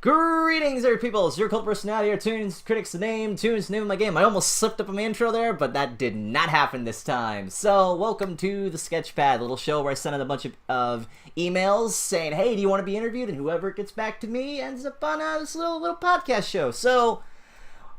Greetings, there, people. It's your cult personality here. Toons Critics the name. Toons the name of my game. I almost slipped up on my intro there, but that did not happen this time. So, welcome to the Sketchpad, a little show where I send out a bunch of emails saying, "Hey, do you want to be interviewed?" And whoever gets back to me ends up on this little podcast show. So,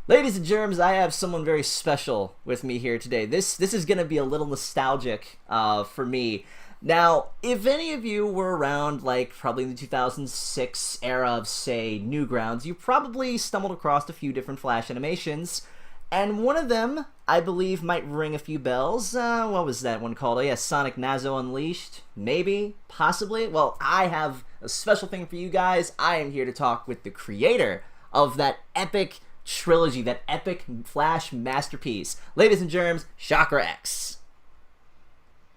ladies and germs, I have someone very special with me here today. This is gonna be a little nostalgic for me. Now, if any of you were around, like, probably in the 2006 era of, say, Newgrounds, you probably stumbled across a few different Flash animations, and one of them, I believe, might ring a few bells. What was that one called? Oh, yeah, Sonic Nazo Unleashed? Maybe? Possibly? Well, I have a special thing for you guys. I am here to talk with the creator of that epic trilogy, that epic Flash masterpiece. Ladies and germs, Chakra-X.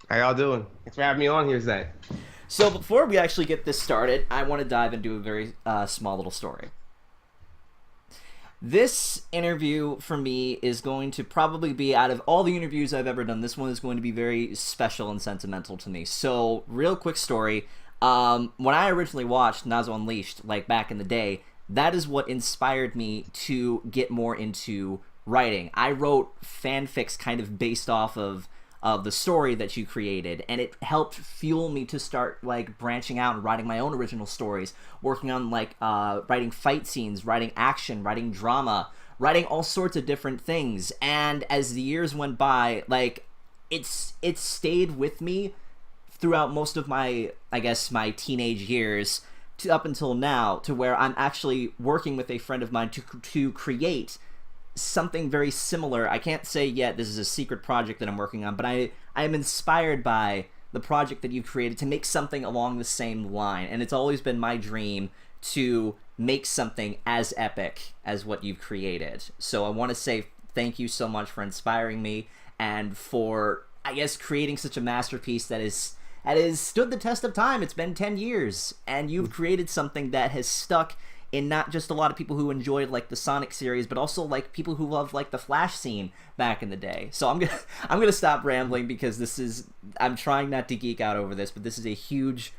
How y'all doing? Thanks for having me on here, Zach. So before we actually get this started, I want to dive into a very small little story. This interview for me is going to probably be, out of all the interviews I've ever done, this one is going to be very special and sentimental to me. So, real quick story. When I originally watched Nazo Unleashed, like back in the day, that is what inspired me to get more into writing. I wrote fanfics kind of based off of the story that you created, and it helped fuel me to start like branching out and writing my own original stories, working on like writing fight scenes, writing action, writing drama, writing all sorts of different things. And as the years went by, like it stayed with me throughout most of my, I guess, my teenage years up until now, to where I'm actually working with a friend of mine to create something very similar. I can't say yet this is a secret project that I'm working on, but I am inspired by the project that you've created to make something along the same line, and it's always been my dream to make something as epic as what you've created. So I want to say thank you so much for inspiring me and for, I guess, creating such a masterpiece that has stood the test of time. It's been 10 years, and you've created something that has stuck in not just a lot of people who enjoyed like the Sonic series, but also like people who love like the Flash scene back in the day. So I'm gonna stop rambling, because I'm trying not to geek out over this, but this is a huge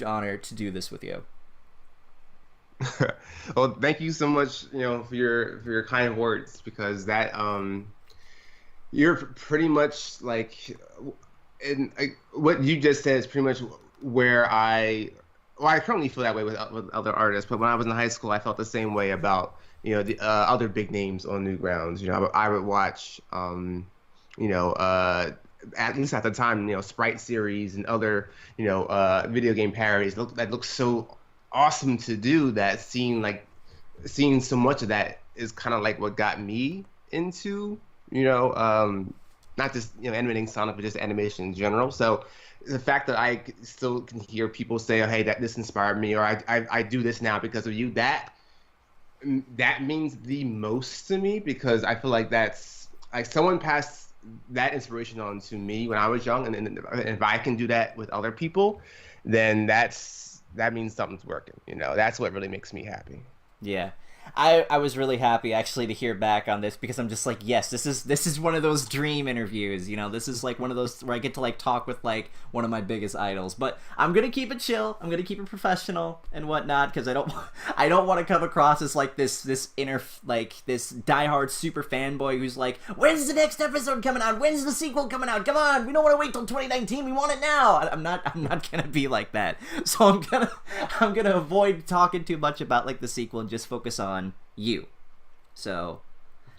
honor to do this with you. Well, thank you so much, for your kind words, because that you're pretty much like, what you just said is pretty much where I currently feel that way with other artists, but when I was in high school, I felt the same way about, the other big names on Newgrounds. I would watch, at least at the time, Sprite series and other, video game parodies that looked so awesome to do, that seeing so much of that is kind of like what got me into, not just, animating Sonic, but just animation in general. So the fact that I still can hear people say, "Oh, hey, that this inspired me," or I do this now because of you, that means the most to me, because I feel like that's like someone passed that inspiration on to me when I was young, and if I can do that with other people, then that means something's working. That's what really makes me happy. Yeah. I was really happy actually to hear back on this, because I'm just like, yes, this is one of those dream interviews. This is like one of those where I get to like talk with like one of my biggest idols. But I'm gonna keep it chill. I'm gonna keep it professional and whatnot, because I don't want to come across as like this diehard super fanboy who's like, when's the next episode coming out? When's the sequel coming out? Come on, we don't want to wait till 2019. We want it now. I'm not gonna be like that. So I'm gonna avoid talking too much about like the sequel and just focus on you. So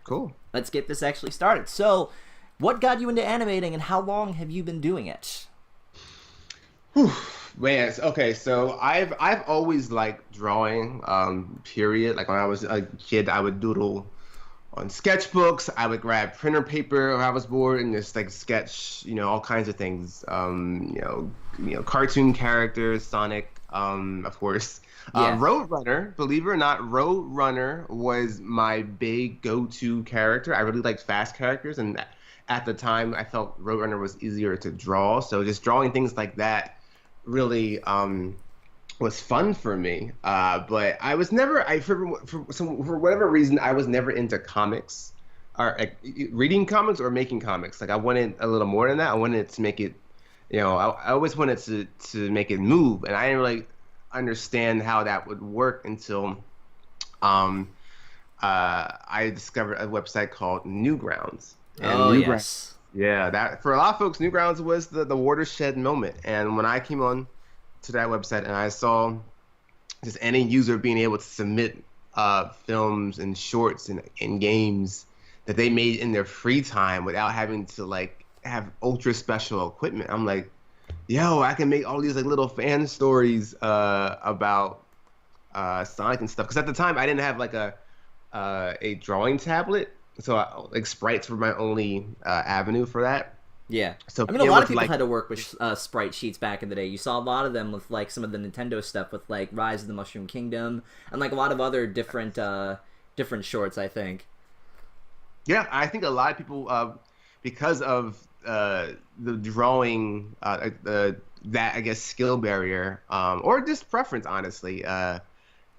cool, let's get this actually started. So what got you into animating, and how long have you been doing it? Whew, man, okay, so I've always liked drawing, period. Like when I was a kid, I would doodle on sketchbooks. I would grab printer paper when I was bored and just like sketch, all kinds of things. Cartoon characters, Sonic, of course. Yeah. Roadrunner, believe it or not, Roadrunner was my big go-to character. I really liked fast characters, and at the time, I felt Roadrunner was easier to draw. So just drawing things like that really was fun for me. But I was never, for whatever reason, I was never into comics, or like, reading comics or making comics. Like I wanted a little more than that. I wanted to make it, I always wanted to make it move, and I didn't really understand how that would work until um, I discovered a website called Newgrounds, and Oh Newgrounds, yes. yeah, that for a lot of folks, Newgrounds was the watershed moment. And when I came on to that website and I saw just any user being able to submit films and shorts and games that they made in their free time without having to like have ultra special equipment, I'm like, yo, I can make all these like little fan stories about Sonic and stuff. Because at the time I didn't have like a drawing tablet, so like sprites were my only avenue for that. Yeah. So I mean, a being lot able of to people like had to work with sprite sheets back in the day. You saw a lot of them with like some of the Nintendo stuff with like Rise of the Mushroom Kingdom and like a lot of other different shorts, I think. yeah, I think a lot of people because of the drawing that I guess skill barrier or just preference honestly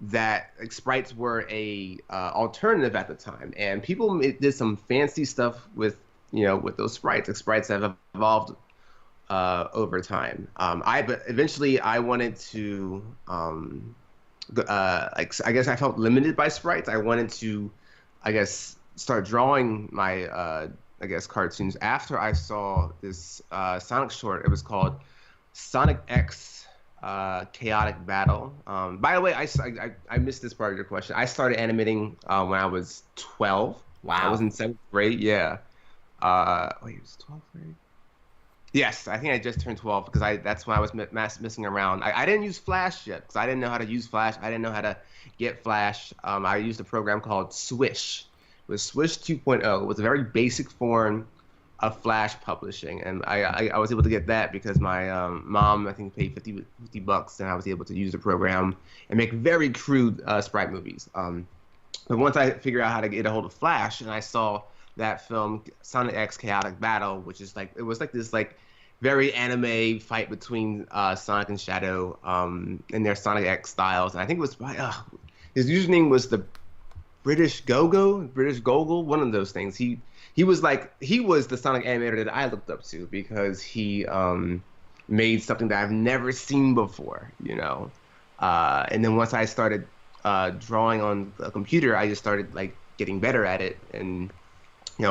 that like, sprites were a alternative at the time, and people did some fancy stuff with with those sprites. Like, sprites have evolved over time. But eventually I wanted to like I guess I felt limited by sprites. I wanted to I guess start drawing my I guess cartoons after I saw this Sonic short. It was called Sonic-X Chaotic Battle. By the way, I missed this part of your question. I started animating when I was 12. I was Wow. in seventh grade. Yeah. Wait, it was 12th grade? Yes, I think I just turned 12 because that's when I was messing around. I didn't use Flash yet because I didn't know how to use Flash. I didn't know how to get Flash. I used a program called Swish. It was Swish 2.0. It was a very basic form of Flash publishing, and I was able to get that because my mom I think paid 50 bucks, and I was able to use the program and make very crude sprite movies. But once I figured out how to get a hold of Flash, and I saw that film Sonic-X Chaotic Battle, which is like it was like this like very anime fight between Sonic and Shadow in their Sonic-X styles, and I think it was his username was the British Gogol, one of those things. He was the Sonic animator that I looked up to because he made something that I've never seen before, and then once I started drawing on the computer, I just started like getting better at it and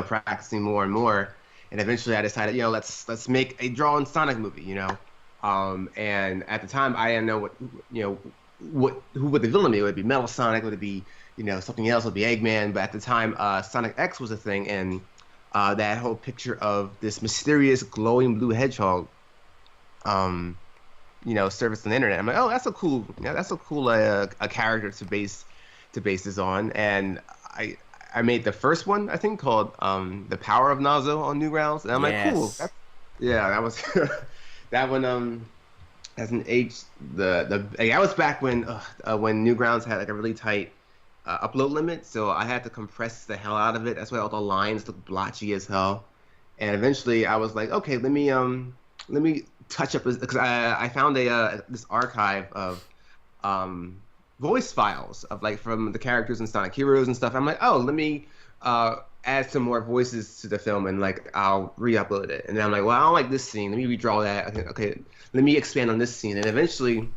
practicing more and more. And eventually I decided, let's make a drawn Sonic movie, and at the time I didn't know who would the villain be. Would it be Metal Sonic? Would it be something else? Would it be Eggman? But at the time Sonic-X was a thing, and that whole picture of this mysterious glowing blue hedgehog surfaced on the internet. I'm like, oh, that's a cool a character to base this on. And I made the first one, I think, called The Power of Nazo on Newgrounds, and I'm like, cool. Yes. Yeah, that was that one as an age that was back when Newgrounds had like a really tight upload limit, so I had to compress the hell out of it. That's why all the lines look blotchy as hell. And eventually I was like, okay, let me touch up because I found this archive of voice files of like from the characters in Sonic Heroes and stuff. I'm like, oh, let me add some more voices to the film, and like I'll re-upload it. And then I'm like, well, I don't like this scene. Let me redraw that. Okay, let me expand on this scene. And eventually,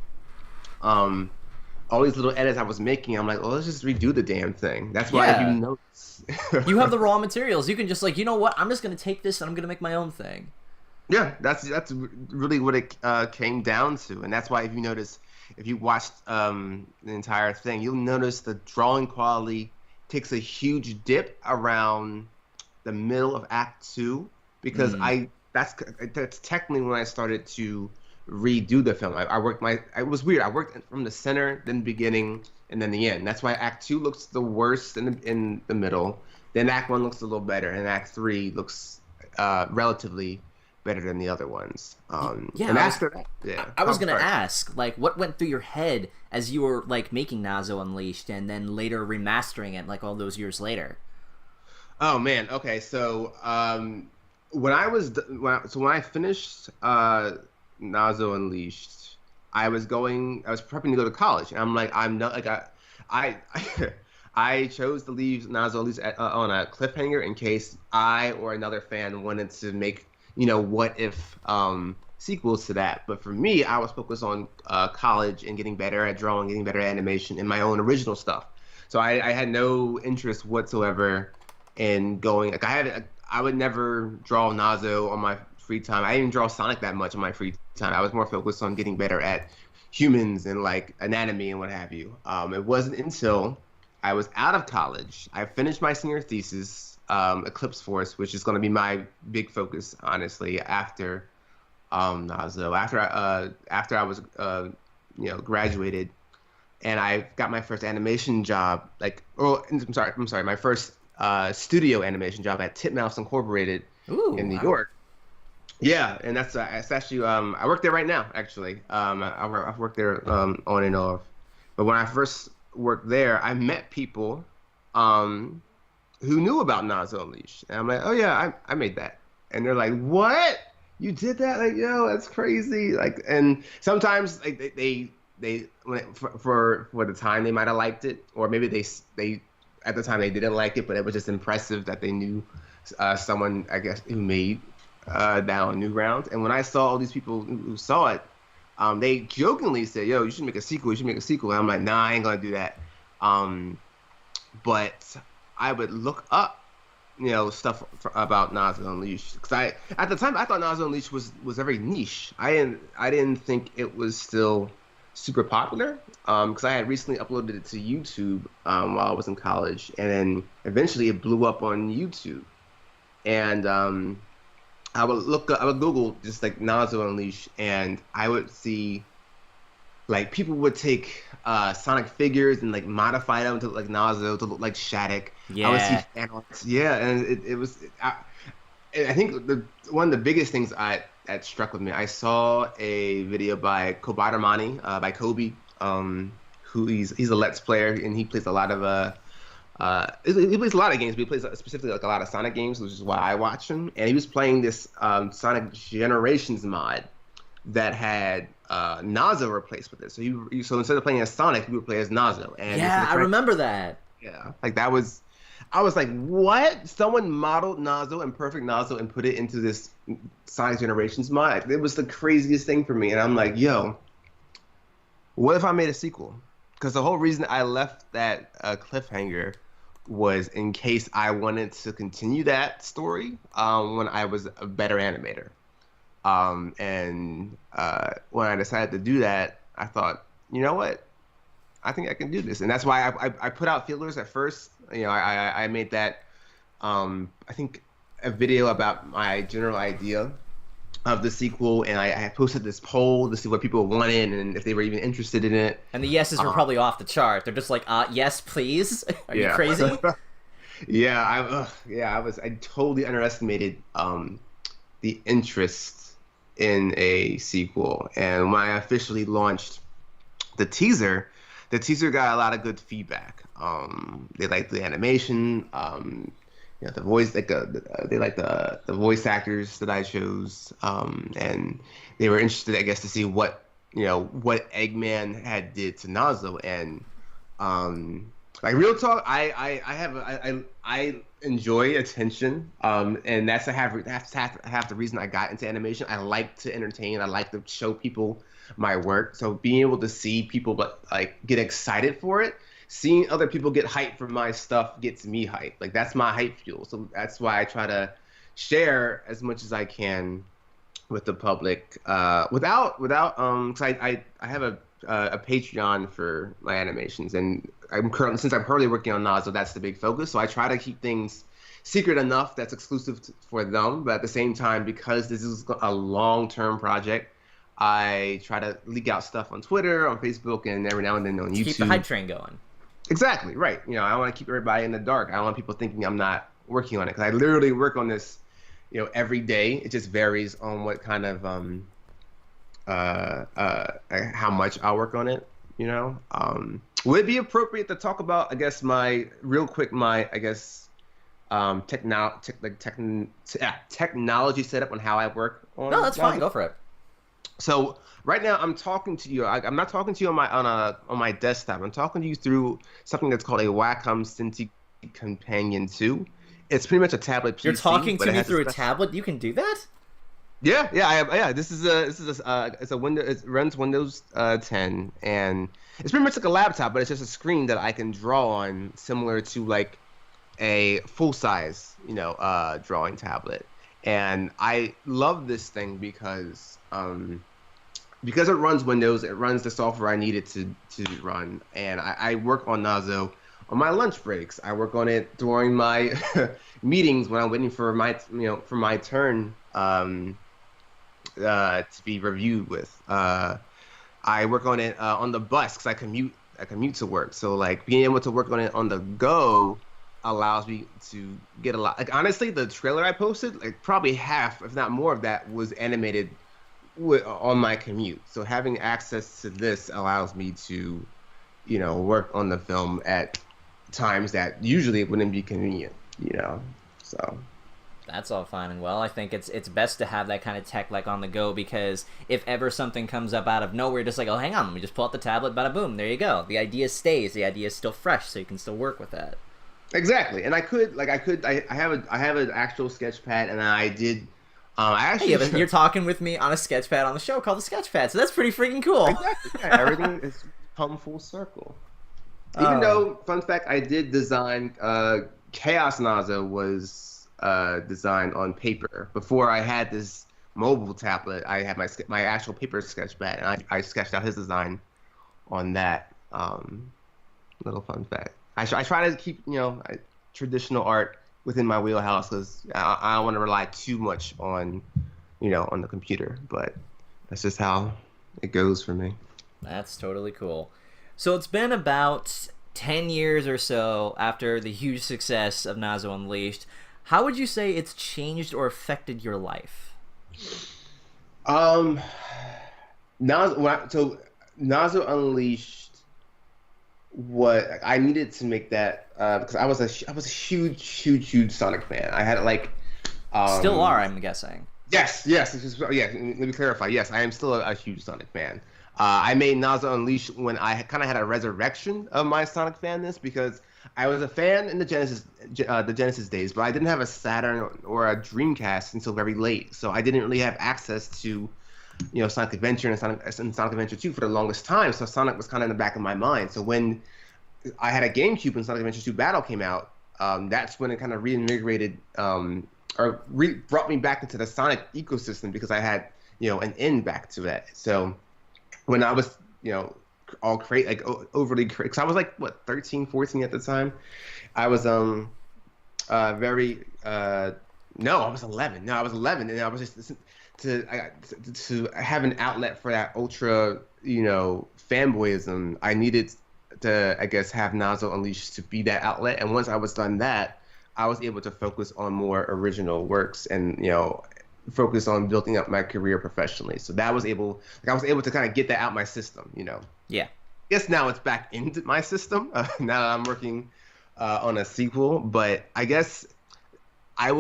all these little edits I was making, I'm like, well, let's just redo the damn thing. That's why if you notice, You have the raw materials. You can just like, you know what? I'm just gonna take this and I'm gonna make my own thing. yeah, that's really what it came down to. And that's why if you notice, if you watched the entire thing, you'll notice the drawing quality takes a huge dip around the middle of Act 2 because that's technically when I started to redo the film. It was weird. I worked from the center, then the beginning, and then the end. That's why Act 2 looks the worst in the middle. Then Act 1 looks a little better, and Act 3 looks relatively better than the other ones. Yeah, and I after that, yeah. I was gonna Sorry. ask, like, what went through your head as you were like making Nazo Unleashed and then later remastering it, like all those years later? Oh man. Okay. So when I finished Nazo Unleashed, I was prepping to go to college, and I'm like, I'm not like I I chose to leave Nazo Unleashed on a cliffhanger in case I or another fan wanted to make what if sequels to that. But for me, I was focused on college and getting better at drawing, getting better at animation, and my own original stuff. So I had no interest whatsoever in going. Like I would never draw Nazo on my free time. I didn't draw Sonic that much on my free time. I was more focused on getting better at humans and like anatomy and what have you. It wasn't until I was out of college. I finished my senior thesis, Eclipse Force, which is going to be my big focus, honestly, after Nazo. After I was graduated, and I got my first animation job. I'm sorry, my first studio animation job at Titmouse Incorporated in New York. Yeah, and that's actually I work there right now. Actually, I've worked there on and off. But when I first worked there, I met people who knew about Nazo Unleashed, and I'm like, oh yeah, I made that, and they're like, what? You did that? Like, yo, that's crazy. Like, and sometimes like they for the time they might have liked it, or maybe they at the time they didn't like it, but it was just impressive that they knew someone, I guess, who made that on Newgrounds. And when I saw all these people who saw it, they jokingly said, yo, you should make a sequel. You should make a sequel. And I'm like, nah, I ain't gonna do that. But I would look up, stuff about Nazo Unleashed, because at the time I thought Nazo Unleashed was very niche. I didn't think it was still super popular, because I had recently uploaded it to YouTube while I was in college, and then eventually it blew up on YouTube. And I would Google just like Nazo Unleashed, and I would see like people would take Sonic figures and like modify them to look like Nazo, to look like Shattuck. Yeah. I would see fan arts. Yeah, and it was. I think one of the biggest things that struck with me, I saw a video by Kobatamani, by Kobe, who he's a Let's player, and he plays a lot of he plays a lot of games, but he plays specifically like a lot of Sonic games, which is why I watch him. And he was playing this Sonic Generations mod that had Nazo replaced with it. So instead of playing as Sonic, he would play as Nazo. And yeah, I remember that. Yeah, like that was. I was like, what? Someone modeled Nazo and Perfect Nazo and put it into this Sonic Generations mod. It was the craziest thing for me. And I'm like, yo, what if I made a sequel? Because the whole reason I left that cliffhanger was in case I wanted to continue that story when I was a better animator. And when I decided to do that, I thought, you know what? I think I can do this. And that's why I put out feelers at first. I made that, I think, a video about my general idea of the sequel, and I posted this poll to see what people wanted and if they were even interested in it. And the yeses were probably off the chart. They're just like, yes, please. Are you crazy? Yeah, I totally underestimated the interest in a sequel. And when I officially launched the teaser got a lot of good feedback. They liked the animation, the voice, they liked the voice actors that I chose, and they were interested, I guess, to see what Eggman had did to Nazo. And like real talk, I enjoy attention, and that's half the reason I got into animation. I like to entertain. I like to show people my work. So being able to see people like get excited for it, seeing other people get hyped for my stuff gets me hyped. Like that's my hype fuel. So that's why I try to share as much as I can with the public, without because I have a Patreon for my animations, and since I'm currently working on Nazo, that's the big focus. So I try to keep things secret enough that's exclusive for them, but at the same time, because this is a long-term project, I try to leak out stuff on Twitter, on Facebook, and every now and then on YouTube. Keep the hype train going. Exactly, right. I want to keep everybody in the dark. I don't want people thinking I'm not working on it, because I literally work on this, every day. It just varies on what kind of how much I work on it. Would it be appropriate to talk about, I guess, technology setup on how I work on? No, that's fine. Go for it. So right now I'm talking to you. I'm not talking to you on my desktop. I'm talking to you through something that's called a Wacom Cintiq Companion 2. It's pretty much a tablet PC. You're talking to me through a tablet? You can do that? Yeah. Yeah. It's a window. It runs Windows 10, and it's pretty much like a laptop, but it's just a screen that I can draw on, similar to like a full size, drawing tablet. And I love this thing because it runs Windows, it runs the software I need it to run, and I work on Nazo on my lunch breaks. I work on it during my meetings when I'm waiting for my turn to be reviewed with. I work on it on the bus because I commute to work. So like being able to work on it on the go allows me to get a lot. Like honestly, the trailer I posted, like probably half, if not more of that, was animated on my commute. So having access to this allows me to, work on the film at times that usually wouldn't be convenient. So. That's all fine and well. I think it's best to have that kind of tech like on the go, because if ever something comes up out of nowhere, just like, oh, hang on, let me just pull out the tablet, bada boom, there you go. The idea stays. The idea is still fresh, so you can still work with that. Exactly, and I have an actual Sketchpad, and I did. I actually. Hey, you're talking with me on a Sketchpad on the show called the Sketchpad, so that's pretty freaking cool. Exactly. Yeah, everything is come full circle. Even though, fun fact, I did design. Chaos Nazo was designed on paper. Before I had this mobile tablet, I had my actual paper Sketchpad, and I sketched out his design on that. Little fun fact. I try to keep traditional art within my wheelhouse because I don't want to rely too much on on the computer. But that's just how it goes for me. That's totally cool. So it's been about 10 years or so after the huge success of Nazo Unleashed. How would you say it's changed or affected your life? Nazo Unleashed, what I needed to make that because I was a huge Sonic fan. I had Still are, I'm guessing. Yes. Let me clarify. Yes, I am still a huge Sonic fan. I made Nazo Unleashed when I kind of had a resurrection of my Sonic fanness, because I was a fan in the Genesis days, but I didn't have a Saturn or a Dreamcast until very late, so I didn't really have access to, Sonic Adventure and Sonic Adventure 2 for the longest time. So Sonic was kind of in the back of my mind. So when I had a GameCube and Sonic Adventure 2 Battle came out, that's when it kind of reinvigorated brought me back into the Sonic ecosystem, because I had an in back to that. So when I was all overly crazy, because I was like 13, 14 at the time. I was very no, I was 11. No, I was 11, and I was just to have an outlet for that ultra fanboyism. I needed to, I guess, have Nazo Unleashed to be that outlet. And once I was done that, I was able to focus on more original works and focus on building up my career professionally. So I was able to kind of get that out my system. Yeah. I guess now it's back into my system now that I'm working on a sequel. But I guess I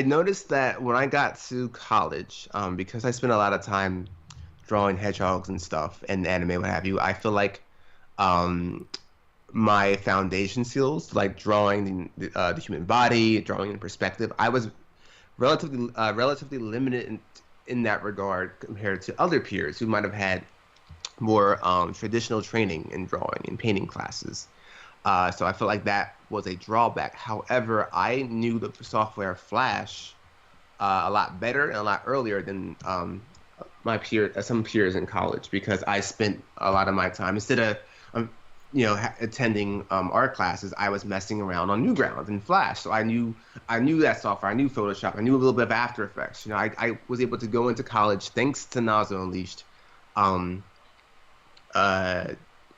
noticed that when I got to college, because I spent a lot of time drawing hedgehogs and stuff and anime, what have you, I feel like my foundation skills, like drawing the human body, drawing in perspective, I was relatively limited in that regard compared to other peers who might have had more traditional training in drawing and painting classes. So I felt like that was a drawback. However, I knew the software Flash a lot better and a lot earlier than some peers in college, because I spent a lot of my time, instead of attending art classes, I was messing around on Newgrounds and Flash. So I knew that software. I knew Photoshop. I knew a little bit of After Effects. I was able to go into college thanks to Nazo Unleashed,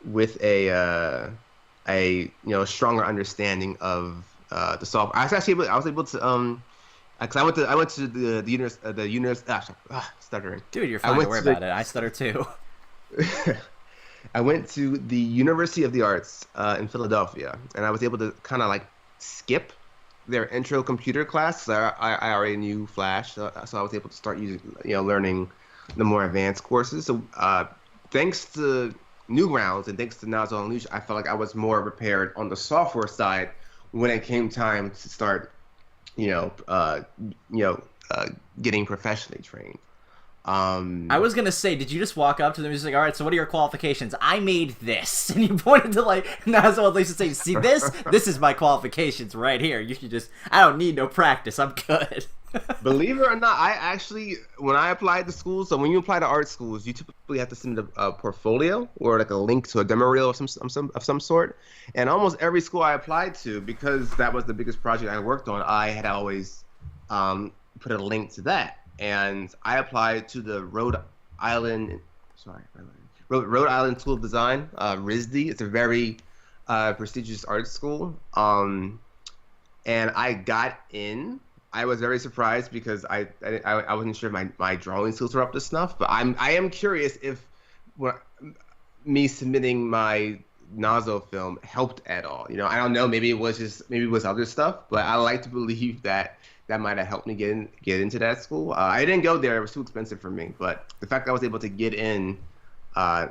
with a stronger understanding of the software. I was able to because I went to the stuttering. Dude, you're fine. Don't worry about it. I stutter too. I went to the University of the Arts in Philadelphia, and I was able to kind of like skip their intro computer class. So I already knew Flash, so I was able to start learning the more advanced courses. So thanks to Newgrounds and thanks to Nazo Unleashed, I felt like I was more prepared on the software side when it came time to start getting professionally trained. I was gonna say, did you just walk up to them and just like, all right, so what are your qualifications? I made this, and you pointed to like Nazo Unleashed and say, see this? This is my qualifications right here. You should just, I don't need no practice. I'm good. Believe it or not, I actually, when I applied to schools, so when you apply to art schools, you typically have to submit a portfolio or like a link to a demo reel of some sort. And almost every school I applied to, because that was the biggest project I worked on, I had always put a link to that. And I applied to the Rhode Island School of Design, RISD. It's a very prestigious art school. And I got in. I was very surprised because I wasn't sure if my drawing skills were up to snuff. But I am curious if me submitting my Nazo film helped at all. You know, I don't know. Maybe it was other stuff. But I like to believe that might have helped me get into that school. I didn't go there; it was too expensive for me. But the fact that I was able to get in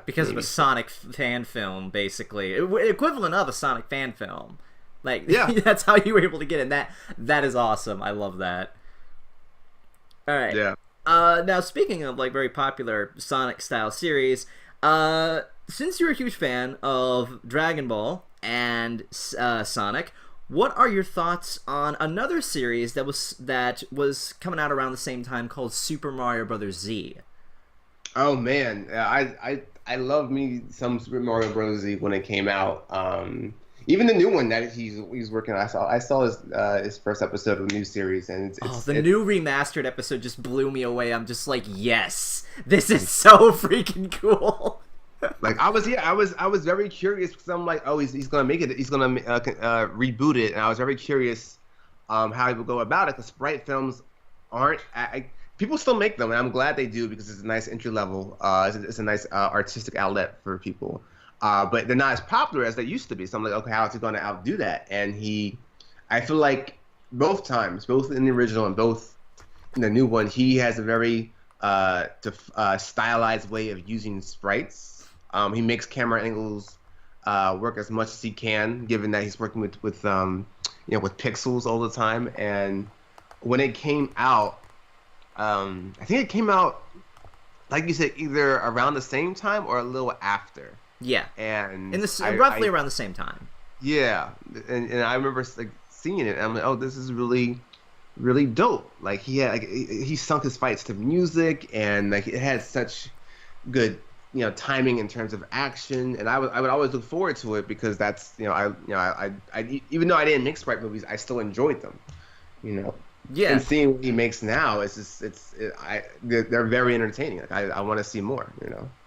because of a Sonic fan film, basically equivalent of a Sonic fan film, like yeah. That's how you were able to get in. That is awesome. I love that. All right. Yeah. Now speaking of like very popular Sonic style series, since you're a huge fan of Dragon Ball and Sonic, what are your thoughts on another series that was coming out around the same time called Super Mario Bros. Z? Oh man, I love me some Super Mario Bros. Z when it came out. Even the new one that he's working on. I saw his first episode of the new series, and the new remastered episode just blew me away. I'm just like, yes, this is so freaking cool. Like I was very curious because I'm like, oh, he's gonna make it. He's gonna reboot it, and I was very curious how he would go about it. Because sprite films aren't. People still make them, and I'm glad they do because it's a nice entry level. It's a nice artistic outlet for people. But they're not as popular as they used to be. So I'm like, okay, how is he gonna outdo that? And I feel like both times, both in the original and both in the new one, he has a very stylized way of using sprites. He makes camera angles work as much as he can, given that he's working with pixels all the time. And when it came out, I think it came out, like you said, either around the same time or a little after. Yeah. And roughly around the same time. Yeah, and I remember like seeing it, and I'm like, oh, this is really, really dope. Like he sunk his fights to music, and like it had such good timing in terms of action, and I would always look forward to it because that's I even though I didn't make sprite movies, I still enjoyed them, Yeah. And seeing what he makes now, they're very entertaining. Like I want to see more.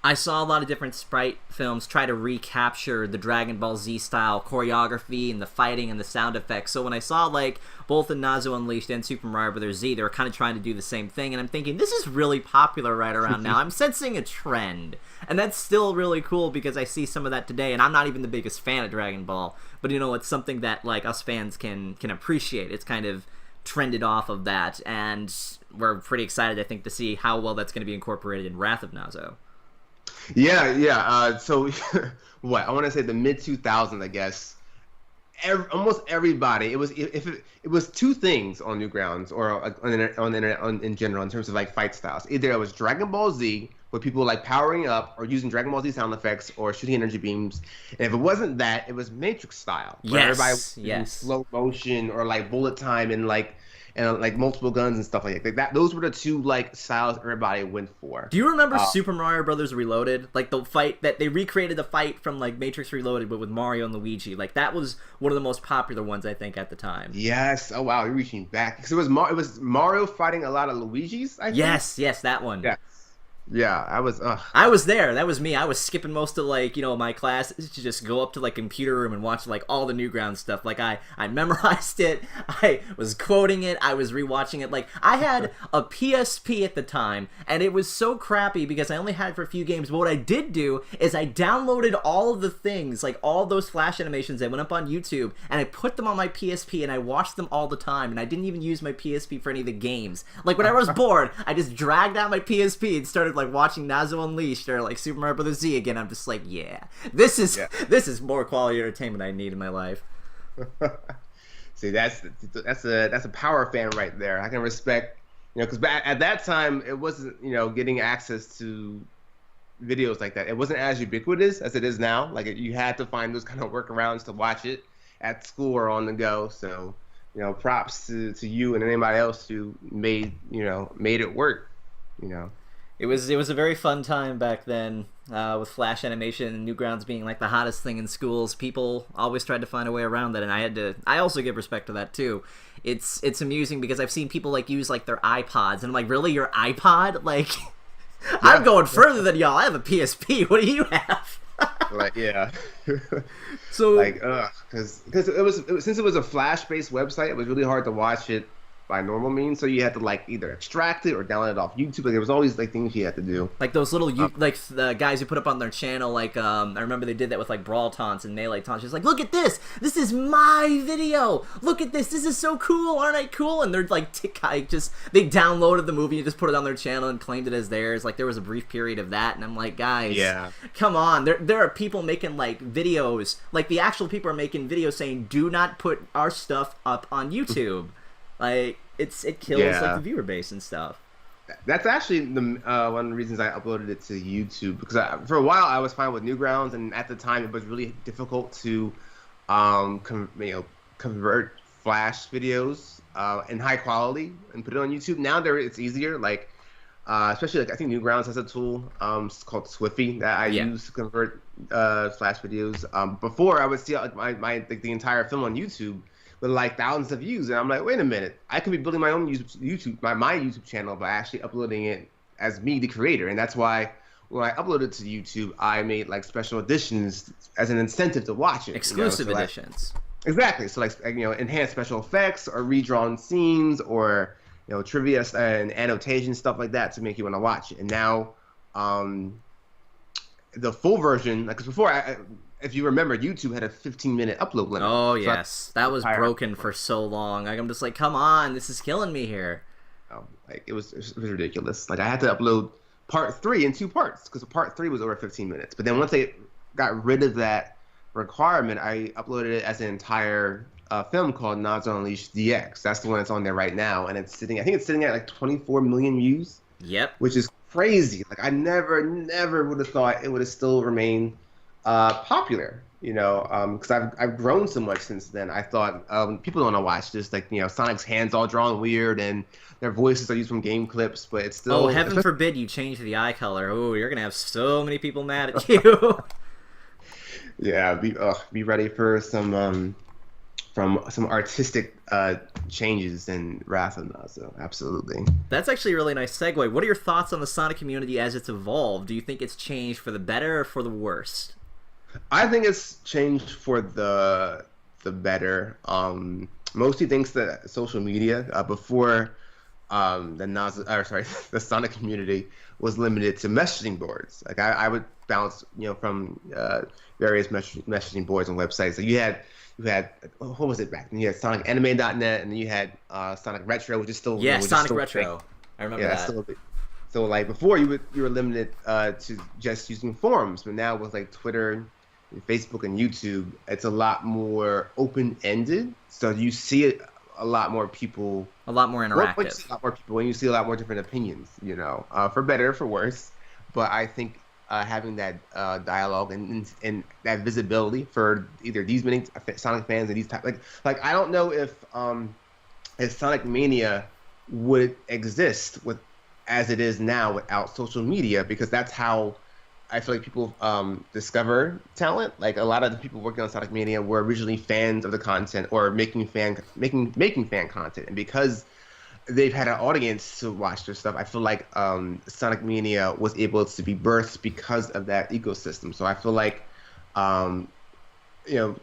I saw a lot of different sprite films try to recapture the Dragon Ball Z style choreography and the fighting and the sound effects. So when I saw like both in Nazo Unleashed and Super Mario Bros. Z, they were kind of trying to do the same thing, and I'm thinking this is really popular right around now. I'm sensing a trend, and that's still really cool because I see some of that today. And I'm not even the biggest fan of Dragon Ball, but it's something that like us fans can appreciate. It's kind of trended off of that, and we're pretty excited, I think, to see how well that's going to be incorporated in Wrath of Nazo. Yeah. So, what I want to say, the mid 2000s, I guess. Almost everybody. It was two things on Newgrounds or on the internet in general in terms of like fight styles. Either it was Dragon Ball Z, where people were like powering up or using Dragon Ball Z sound effects or shooting energy beams, and if it wasn't that, it was Matrix style. Where everybody was in slow motion or like bullet time and like multiple guns and stuff like that. Those were the two like styles everybody went for. Do you remember Super Mario Brothers Reloaded? Like the fight that they recreated the fight from like Matrix Reloaded, but with Mario and Luigi. Like that was one of the most popular ones, I think, at the time. Yes. Oh wow, you're reaching back because it was Mario fighting a lot of Luigis. I think. Yes, that one. Yeah. Yeah, I was there. That was me. I was skipping most of like my classes to just go up to like computer room and watch like all the Newgrounds stuff. Like I memorized it. I was quoting it. I was rewatching it. Like I had a PSP at the time, and it was so crappy because I only had it for a few games. But what I did do is I downloaded all of the things, like all those flash animations that went up on YouTube, and I put them on my PSP and I watched them all the time. And I didn't even use my PSP for any of the games. Like whenever I was bored, I just dragged out my PSP and started like watching Nazo Unleashed or like Super Mario Bros. Z again. I'm just like, this is more quality entertainment I need in my life. See, that's a power fan right there. I can respect You know, because at that time it wasn't, you know, getting access to videos like that. It wasn't as ubiquitous as it is now. Like you had to find those kind of workarounds to watch it at school or on the go. So, you know, props to you and anybody else who made it work. You know. It was a very fun time back then, with Flash animation and Newgrounds being like the hottest thing in schools. People always tried to find a way around that, and I also give respect to that too. It's amusing because I've seen people like use like their iPods, and I'm like, really, your iPod? Like, yeah. I'm going further than y'all. I have a PSP. What do you have? Like, yeah. So like, because since it was a Flash-based website, it was really hard to watch it by normal means, so you had to like either extract it or download it off YouTube. Like there was always like things you had to do. Like those little like the guys who put up on their channel, like I remember they did that with like Brawl Taunts and Melee Taunts. Just like, look at this! This is my video! Look at this! This is so cool! Aren't I cool? And they're like they downloaded the movie and just put it on their channel and claimed it as theirs. Like there was a brief period of that, and I'm like, guys, yeah, come on! There are people making like videos, like the actual people are making videos saying, do not put our stuff up on YouTube. Like it kills like the viewer base and stuff. That's actually the one of the reasons I uploaded it to YouTube, because for a while I was fine with Newgrounds, and at the time it was really difficult to convert Flash videos in high quality and put it on YouTube. Now it's easier, like especially like I think Newgrounds has a tool it's called Swiffy that I use to convert Flash videos. Before I would see like the entire film on YouTube with like thousands of views, and I'm like, wait a minute, I could be building my own YouTube channel by actually uploading it as me, the creator. And that's why when I uploaded to YouTube, I made like special editions as an incentive to watch it. Exclusive editions. Exactly. So like, you know, enhanced special effects or redrawn scenes or, you know, trivia and annotation, stuff like that to make you want to watch it. And now, the full version, like, 'cause before if you remember, YouTube had a 15-minute upload limit. Oh, yes. That was broken for so long. Like, I'm just like, come on, this is killing me here. Like, it was ridiculous. Like, I had to upload part 3 in 2 parts, because part 3 was over 15 minutes. But then once they got rid of that requirement, I uploaded it as an entire film called Nazo Unleashed DX. That's the one that's on there right now. And I think it's sitting at like 24 million views. Yep. Which is crazy. Like, I never would have thought it would have still remained popular, you know, because I've grown so much since then. I thought people don't want to watch this, like, you know, Sonic's hands all drawn weird and their voices are used from game clips, but it's still. Oh, heaven forbid you change the eye color. Oh, you're gonna have so many people mad at you. Yeah, be ready for some artistic changes in Wrath of Nazo. Absolutely. That's actually a really nice segue. What are your thoughts on the Sonic community as it's evolved? Do you think it's changed for the better or for the worse? I think it's changed for the better. Mostly thanks to social media. Before the Sonic community was limited to messaging boards. Like I would bounce, you know, from various messaging boards and websites. So you had what was it back then? You had SonicAnime.net, and then you had Sonic Retro, which is still Sonic Retro. I remember that. So like before, you were limited to just using forums, but now with like Twitter, and Facebook, and YouTube, it's a lot more open-ended. So you see it a lot more people, a lot more interactive. You see a lot more people, and you see a lot more different opinions. You know, for better or for worse. But I think having that dialogue and that visibility for either these many Sonic fans and these type like I don't know if Sonic Mania would exist as it is now without social media, because that's how I feel like people discover talent. Like a lot of the people working on Sonic Mania were originally fans of the content or making fan content, and because they've had an audience to watch their stuff, I feel like Sonic Mania was able to be birthed because of that ecosystem. So I feel like, you know,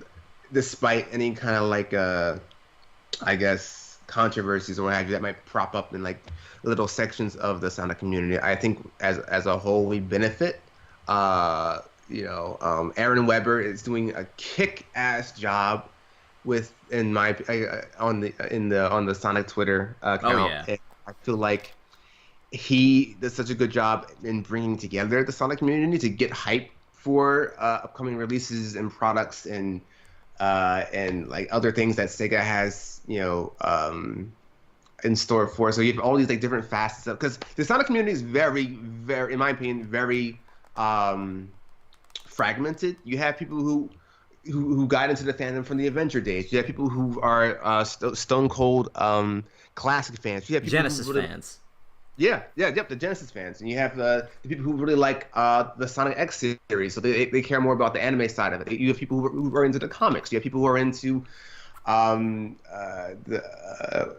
despite any kind of like, I guess, controversies or what have you that might prop up in like little sections of the Sonic community, I think as a whole we benefit. You know, Aaron Weber is doing a kick-ass job on the Sonic Twitter account. Oh, yeah. And I feel like he does such a good job in bringing together the Sonic community to get hype for upcoming releases and products and like other things that Sega has, you know, in store for. So you have all these like different facets of, because the Sonic community is very, in my opinion, very fragmented. You have people who got into the fandom from the Adventure days. You have people who are stone cold classic fans. You have people Genesis fans. The Genesis fans, and you have the people who really like the Sonic X series, so they care more about the anime side of it. You have people who are into the comics. You have people who are into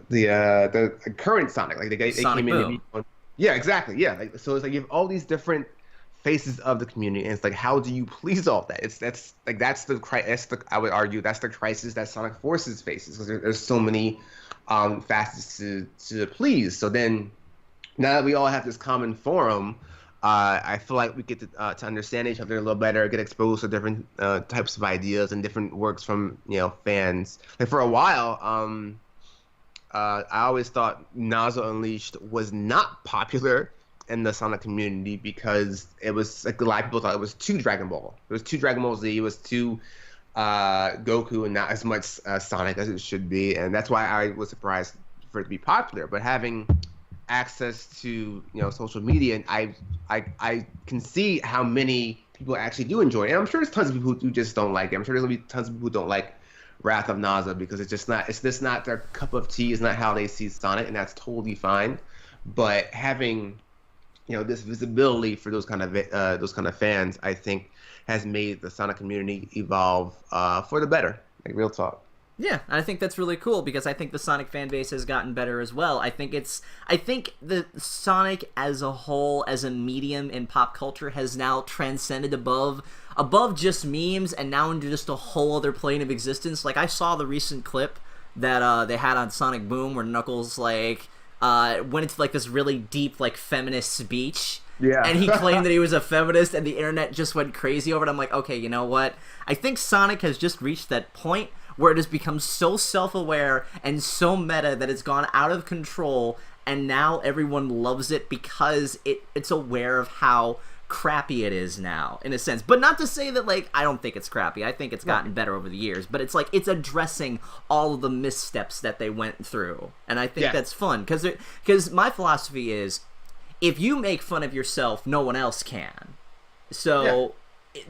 the current Sonic, like they Sonic came Boom. in. Yeah, exactly. Yeah, like, so it's like you have all these different faces of the community, and it's like, how do you please all that? That's the I would argue that's the crisis that Sonic Forces faces, because there's so many facets to please. So then, now that we all have this common forum, I feel like we get to understand each other a little better, get exposed to different types of ideas and different works from fans. Like for a while, I always thought Nazo Unleashed was not popular in the Sonic community because it was like a lot of people thought it was too Dragon Ball. It was too Dragon Ball Z. It was too Goku and not as much Sonic as it should be, and that's why I was surprised for it to be popular. But having access to social media, and I can see how many people actually do enjoy it. And I'm sure there's tons of people who just don't like it. I'm sure there's gonna be tons of people who don't like Wrath of Naza because it's just not their cup of tea. It's not how they see Sonic, and that's totally fine. But having this visibility for those kind of fans, I think, has made the Sonic community evolve for the better. Like, real talk. Yeah, I think that's really cool because I think the Sonic fan base has gotten better as well. I think the Sonic as a whole, as a medium in pop culture, has now transcended above just memes and now into just a whole other plane of existence. Like, I saw the recent clip that they had on Sonic Boom where Knuckles went into like this really deep like feminist speech. Yeah. And he claimed that he was a feminist, and the internet just went crazy over it. I'm like, okay, you know what? I think Sonic has just reached that point where it has become so self-aware and so meta that it's gone out of control, and now everyone loves it because it's aware of how crappy it is now, in a sense. But not to say that, like, I don't think it's crappy. I think it's gotten better over the years. But it's like, it's addressing all of the missteps that they went through. And I think that's fun. Because my philosophy is, if you make fun of yourself, no one else can. So,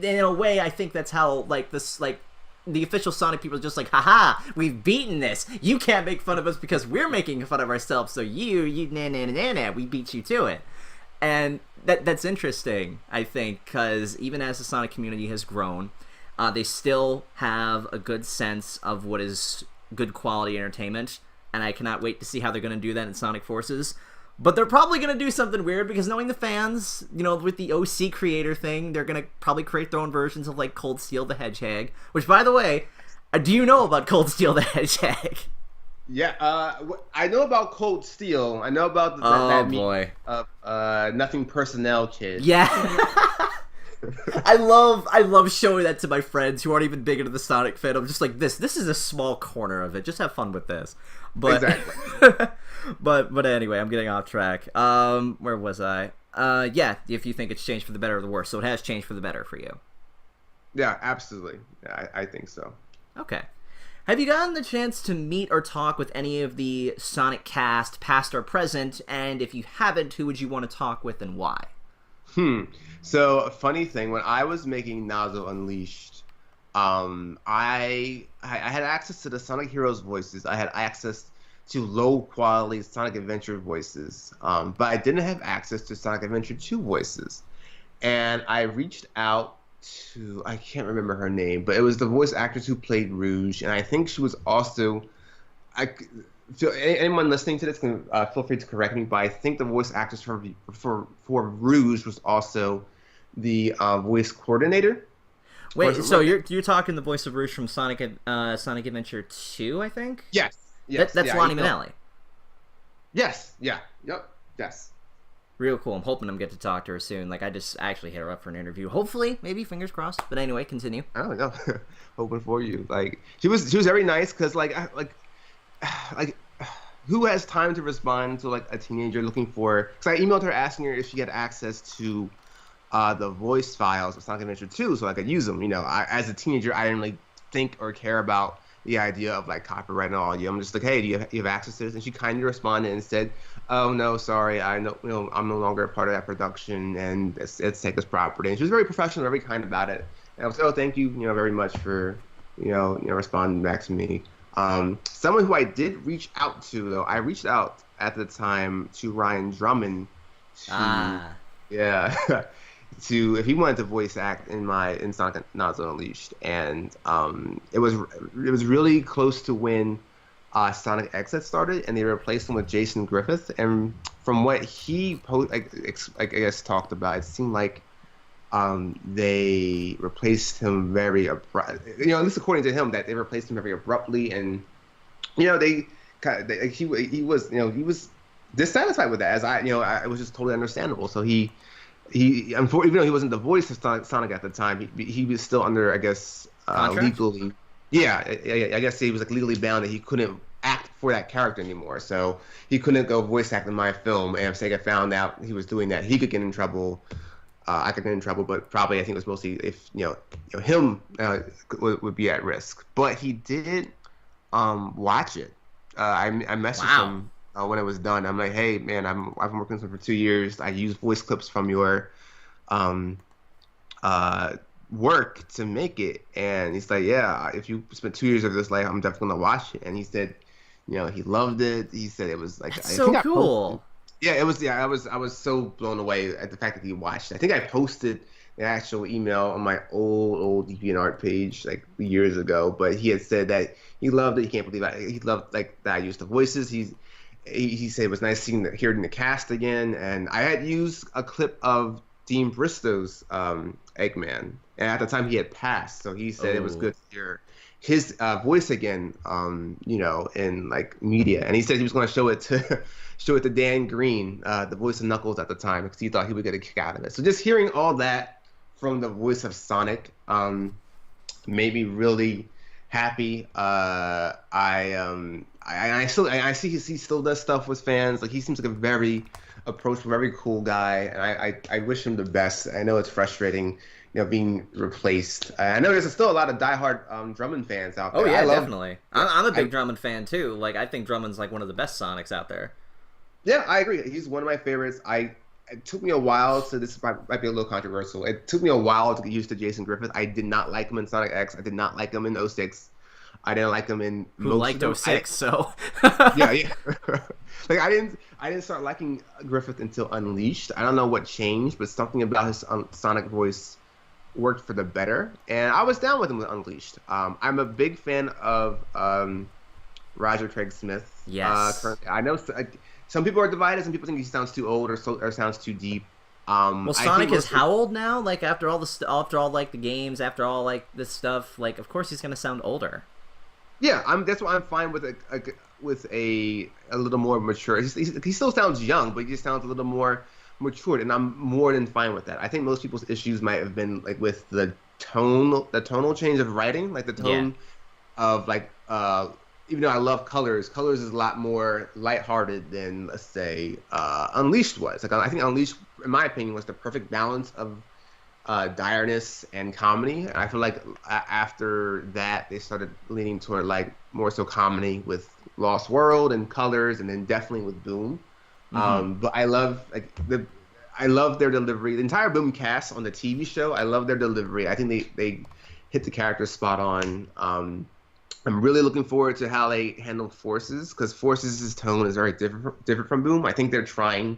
in a way, I think that's how, like, this, like, the official Sonic people are just like, haha, we've beaten this. You can't make fun of us because we're making fun of ourselves. So you we beat you to it. And that's interesting, I think, because even as the Sonic community has grown, they still have a good sense of what is good quality entertainment, and I cannot wait to see how they're going to do that in Sonic Forces. But they're probably going to do something weird, because knowing the fans, with the OC creator thing, they're going to probably create their own versions of, like, Cold Steel the Hedgehog. Which, by the way, do you know about Cold Steel the Hedgehog? Yeah, I know about Cold Steel. I know about that meme of Nothing Personnel kid. Yeah. I love showing that to my friends who aren't even big into the Sonic fan. I'm just like, this is a small corner of it. Just have fun with this. But, exactly. but anyway, I'm getting off track. Where was I? Yeah, if you think it's changed for the better or the worse. So it has changed for the better for you. Yeah, absolutely. Yeah, I think so. Okay. Have you gotten the chance to meet or talk with any of the Sonic cast, past or present? And if you haven't, who would you want to talk with and why? So, a funny thing, when I was making Nazo Unleashed, I had access to the Sonic Heroes voices. I had access to low-quality Sonic Adventure voices, but I didn't have access to Sonic Adventure 2 voices. And I reached out to, I can't remember her name, but it was the voice actress who played Rouge, and I think she was also, anyone listening to this can feel free to correct me, but I think the voice actress for Rouge was also the voice coordinator. Wait, so you're talking the voice of Rouge from Sonic Adventure 2, I think? Yes. That's Lonnie Manelli. Yes. Yeah. Yep. Yes. Real cool. I'm hoping I'm get to talk to her soon. Like, I actually hit her up for an interview. Hopefully, maybe, fingers crossed. But anyway, continue. I don't know. Hoping for you. Like, she was very nice, because like who has time to respond to like a teenager looking for? Because I emailed her asking her if she had access to the voice files of Sonic Adventure 2, so I could use them. As a teenager, I didn't really think or care about the idea of like copyright and audio. I'm just like, hey, do you have access to this? And she kindly responded and said, oh no, sorry, I know, I'm no longer a part of that production, and it's take this property. And she was very professional, very kind about it. And I was like, oh, thank you, very much for, responding back to me. Someone who I did reach out to though, I reached out at the time to Ryan Drummond. Yeah. To if he wanted to voice act in Sonic Nazo Unleashed, and it was really close to when Sonic-X had started, and they replaced him with Jason Griffith. And from what he I guess talked about, it seemed like they replaced him very abrupt. At least according to him, that they replaced him very abruptly, and they kind of he was dissatisfied with that. As it was just totally understandable. So he even though he wasn't the voice of Sonic at the time, he was still under, I guess, legally. Yeah, I guess he was like legally bound that he couldn't act for that character anymore. So he couldn't go voice act in my film. And if Sega found out he was doing that, he could get in trouble. I could get in trouble, but probably I think it was mostly if him would be at risk. But he did watch it. I messaged him. When it was done, I'm like, hey man, I've been working on this for 2 years. I use voice clips from your work to make it, and he's like, yeah, if you spent 2 years of this life, I'm definitely gonna watch it. And he said, he loved it. He said it was like, that's so cool. Yeah, it was. Yeah, I was so blown away at the fact that he watched it. I think I posted the actual email on my old DeviantArt page like years ago, but he had said that he loved it. He can't believe he loved like that I used the voices. He said it was nice hearing the cast again, and I had used a clip of Dean Bristow's Eggman, and at the time he had passed, so he said it was good to hear his voice again, in like media, and he said he was going to show it to Dan Green, the voice of Knuckles at the time, because he thought he would get a kick out of it. So just hearing all that from the voice of Sonic made me really happy. I see he still does stuff with fans. Like, he seems like a very approachable, very cool guy, and I wish him the best. I know it's frustrating, being replaced. I know there's still a lot of diehard Drummond fans out there. Oh yeah, definitely. I'm a big Drummond fan too. Like, I think Drummond's like one of the best Sonics out there. Yeah, I agree. He's one of my favorites. It took me a while to, this might be a little controversial, it took me a while to get used to Jason Griffith. I did not like him in Sonic-X. I did not like him in 06. I didn't like him in Who liked 06, so yeah. Like, I didn't start liking Griffith until Unleashed. I don't know what changed, but something about his Sonic voice worked for the better, and I was down with him with Unleashed. I'm a big fan of Roger Craig Smith. Yes. I know some people are divided. Some people think he sounds too old or sounds too deep. Well, Sonic is how old now? Like, after all the games, after all like this stuff, like, of course he's gonna sound older. Yeah, that's why I'm fine with a little more mature. He still sounds young, but he just sounds a little more matured, and I'm more than fine with that. I think most people's issues might have been like with the tonal change of writing, like the tone of like. Even though I love Colors is a lot more lighthearted than, let's say, Unleashed was. Like, I think Unleashed, in my opinion, was the perfect balance of direness and comedy. And I feel like after that, they started leaning toward like more so comedy with Lost World and Colors, and then definitely with Boom. But I love their delivery. The entire Boom cast on the TV show, I love their delivery. I think they hit the characters spot on. I'm really looking forward to how they handle Forces, because Forces' tone is very different from Boom. I think they're trying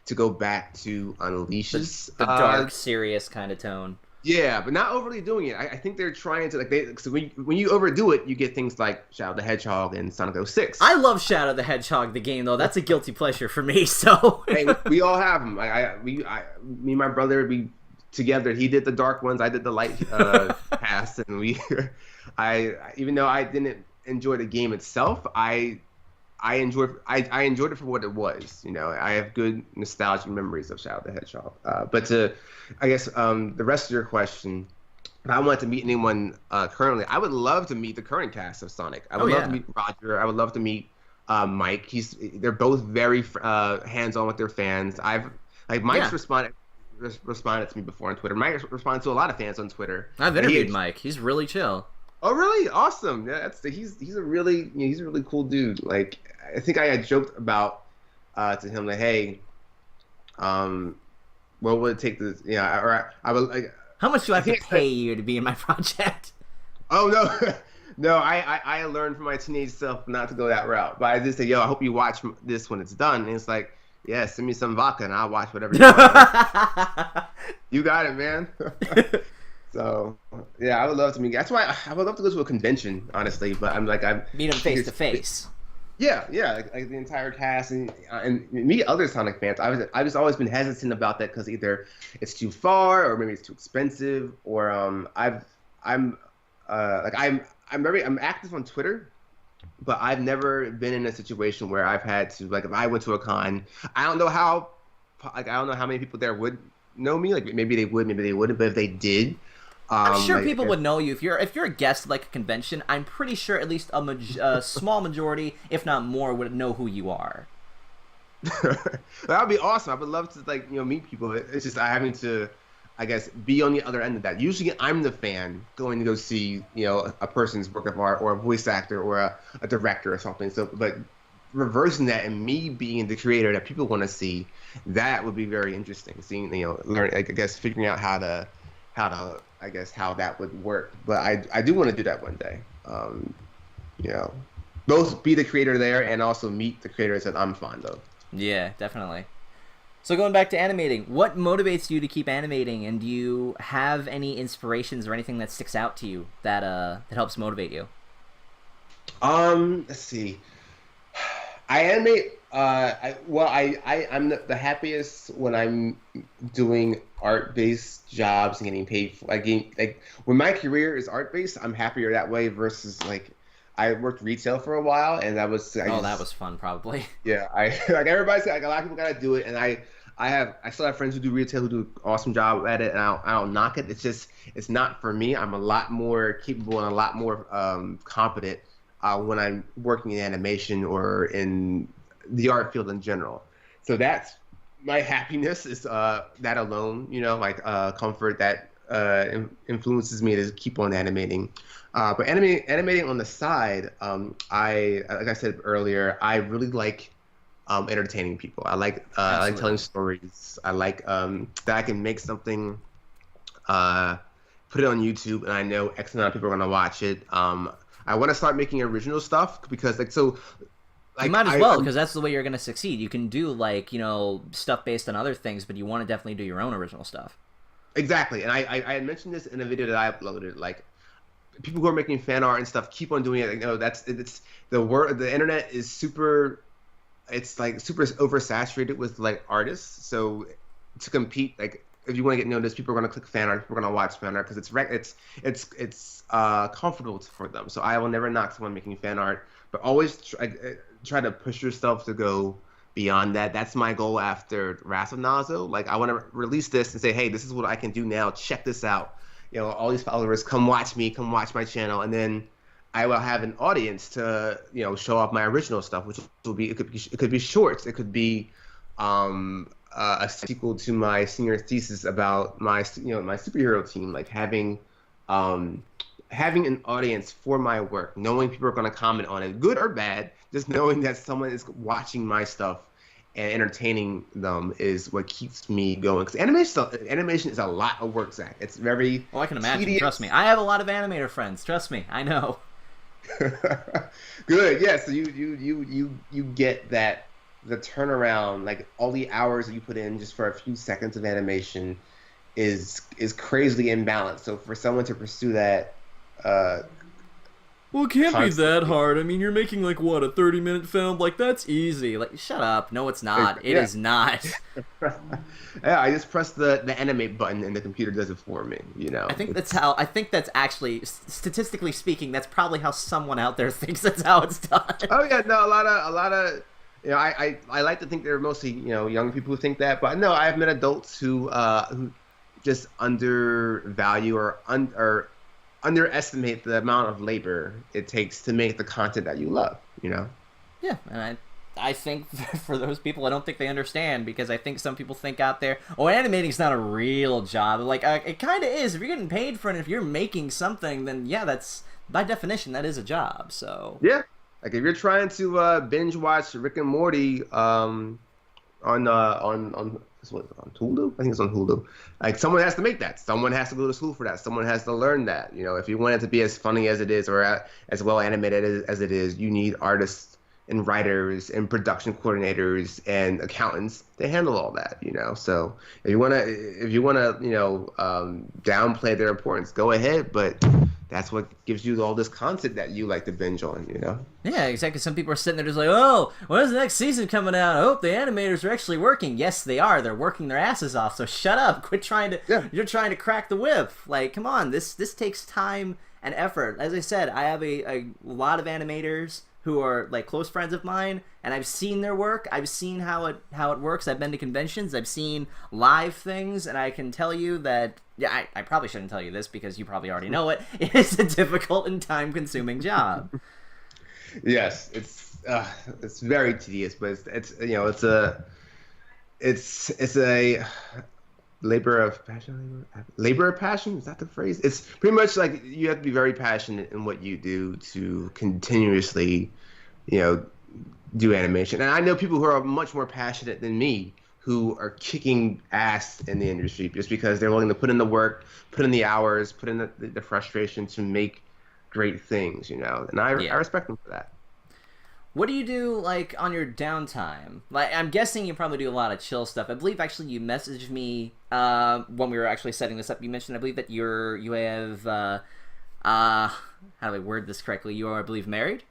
to go back to Unleash's the dark, serious kind of tone. Yeah, but not overly doing it. I think they're trying to so when you overdo it, you get things like Shadow the Hedgehog and Sonic 06. I love Shadow the Hedgehog, the game, though. That's a guilty pleasure for me. So hey, we all have them. Me and my brother, we together. He did the dark ones. I did the light pass, and even though I didn't enjoy the game itself, I enjoyed it for what it was. I have good nostalgic memories of Shadow the Hedgehog. But the rest of your question, if I wanted to meet anyone currently, I would love to meet the current cast of Sonic. I would love to meet Roger. I would love to meet Mike. They're both very hands-on with their fans. Mike's responded to me before on Twitter. Mike responded to a lot of fans on Twitter. I've interviewed Mike. He's really chill. Oh, really? Awesome. Yeah, he's a really he's a really cool dude. Like I think I had joked about to him like, hey, um, what would it take to or I would like How much do I I have to think I said, pay you to be in my project? oh no. No, I learned from my teenage self not to go that route. But I just say, yo, I hope you watch this when it's done. And it's like, yeah, send me some vodka and I'll watch whatever you want. You got it, man. So yeah, I would love to meet. That's why I would love to go to a convention, honestly. But I'm Meet him face to face. Yeah, yeah, like the entire cast and meet other Sonic fans. I just always been hesitant about that because either it's too far or maybe it's too expensive or I'm active on Twitter, but I've never been in a situation where I've had to like if I went to a con, I don't know how many people there would know me. Like maybe they would, maybe they wouldn't. But if they did, I'm sure like, people would know you if you're a guest at, like a convention. I'm pretty sure at least a small majority, if not more, would know who you are. that would be awesome. I would love to meet people. It's just I having to, I guess, be on the other end of that. Usually, I'm the fan going to go see a person's work of art or a voice actor or a director or something. So, but reversing that and me being the creator that people want to see, that would be very interesting. Seeing learn, I guess, figuring out how to I guess how that would work. But I do want to do that one day. Both be the creator there and also meet the creators that I'm fond of. Yeah, definitely. So going back to animating, what motivates you to keep animating, and do you have any inspirations or anything that sticks out to you that helps motivate you? Let's see. I animate. I'm the happiest when I'm doing art-based jobs and getting paid for. Like when my career is art-based, I'm happier that way versus like I worked retail for a while, and that was that was fun, probably. Yeah, like everybody's like a lot of people gotta do it, and I still have friends who do retail who do an awesome job at it, and I don't knock it. It's just it's not for me. I'm a lot more capable and a lot more competent when I'm working in animation or in the art field in general. So that's my happiness is that alone, like comfort that influences me to keep on animating. But animating on the side, like I said earlier, I really like entertaining people. I like telling stories. I like that I can make something, put it on YouTube, and I know X amount of people are gonna watch it. I want to start making original stuff because you might as well, because that's the way you're going to succeed. You can do stuff based on other things, but you want to definitely do your own original stuff. Exactly, and I had mentioned this in a video that I uploaded. Like people who are making fan art and stuff keep on doing it. It's the internet is super. It's like super oversaturated with like artists. So to compete, like if you want to get noticed, people are going to click fan art. People are going to watch fan art because it's comfortable for them. So I will never knock someone making fan art, but always try to push yourself to go beyond that. That's my goal after Wrath of Nazo. Like I want to release this and say, hey, this is what I can do now. Check this out. All these followers, come watch me, come watch my channel, and then I will have an audience to show off my original stuff, which will be it could be shorts, it could be a sequel to my senior thesis about my my superhero team, like having an audience for my work, knowing people are going to comment on it, good or bad, just knowing that someone is watching my stuff and entertaining them is what keeps me going. Because animation is a lot of work, Zach. It's very I can imagine. tedious. Trust me. I have a lot of animator friends. Trust me. I know. Good. Yeah. So you get that the turnaround, like all the hours that you put in just for a few seconds of animation is crazily imbalanced. So for someone to pursue that, well, it can't be that hard. I mean, you're making a 30-minute film? That's easy. Shut up. No, it's not. It is not. Yeah, I just press the animate button and the computer does it for me. I think that's actually, statistically speaking, that's probably how someone out there thinks that's how it's done. Oh yeah, no, a lot of. I like to think they're mostly young people who think that, but no, I have met adults who just undervalue or underestimate the amount of labor it takes to make the content that you love, Yeah, and I think for those people, I don't think they understand, because I think some people think out there, animating's not a real job. It kind of is. If you're getting paid for it, if you're making something, then yeah, that's by definition, that is a job. So Yeah, like if you're trying to binge watch Rick and Morty on what, on Hulu? I think it's on Hulu. Like someone has to make that. Someone has to go to school for that. Someone has to learn that. You know, if you want it to be as funny as it is or as well animated as it is, you need artists and writers and production coordinators and accountants to handle all that. You know, so if you wanna downplay their importance, go ahead. But that's what gives you all this content that you like to binge on. You know. yeah, exactly. Some people are sitting there just like, oh, when's the next season coming out? I hope the animators are actually working. Yes, they are. They're working their asses off. So shut up. Quit trying to. Yeah. You're trying to crack the whip. Like, come on. This takes time and effort. As I said, I have a lot of animators who are like close friends of mine, and I've seen their work. I've seen how it works. I've been to conventions. I've seen live things, and I can tell you that. Yeah, I probably shouldn't tell you this because you probably already know it. It is a difficult and time-consuming job. Yes, it's very tedious, but it's a labor of passion. Labor of passion, is that the phrase? It's pretty much like you have to be very passionate in what you do to continuously, do animation. And I know people who are much more passionate than me who are kicking ass in the industry just because they're willing to put in the work, put in the hours, put in the frustration to make great things, and I respect them for that. What do you do, like, on your downtime? Like, I'm guessing you probably do a lot of chill stuff. I believe, actually, you messaged me when we were actually setting this up. You mentioned, I believe, that you have, how do I word this correctly? You are, I believe, married?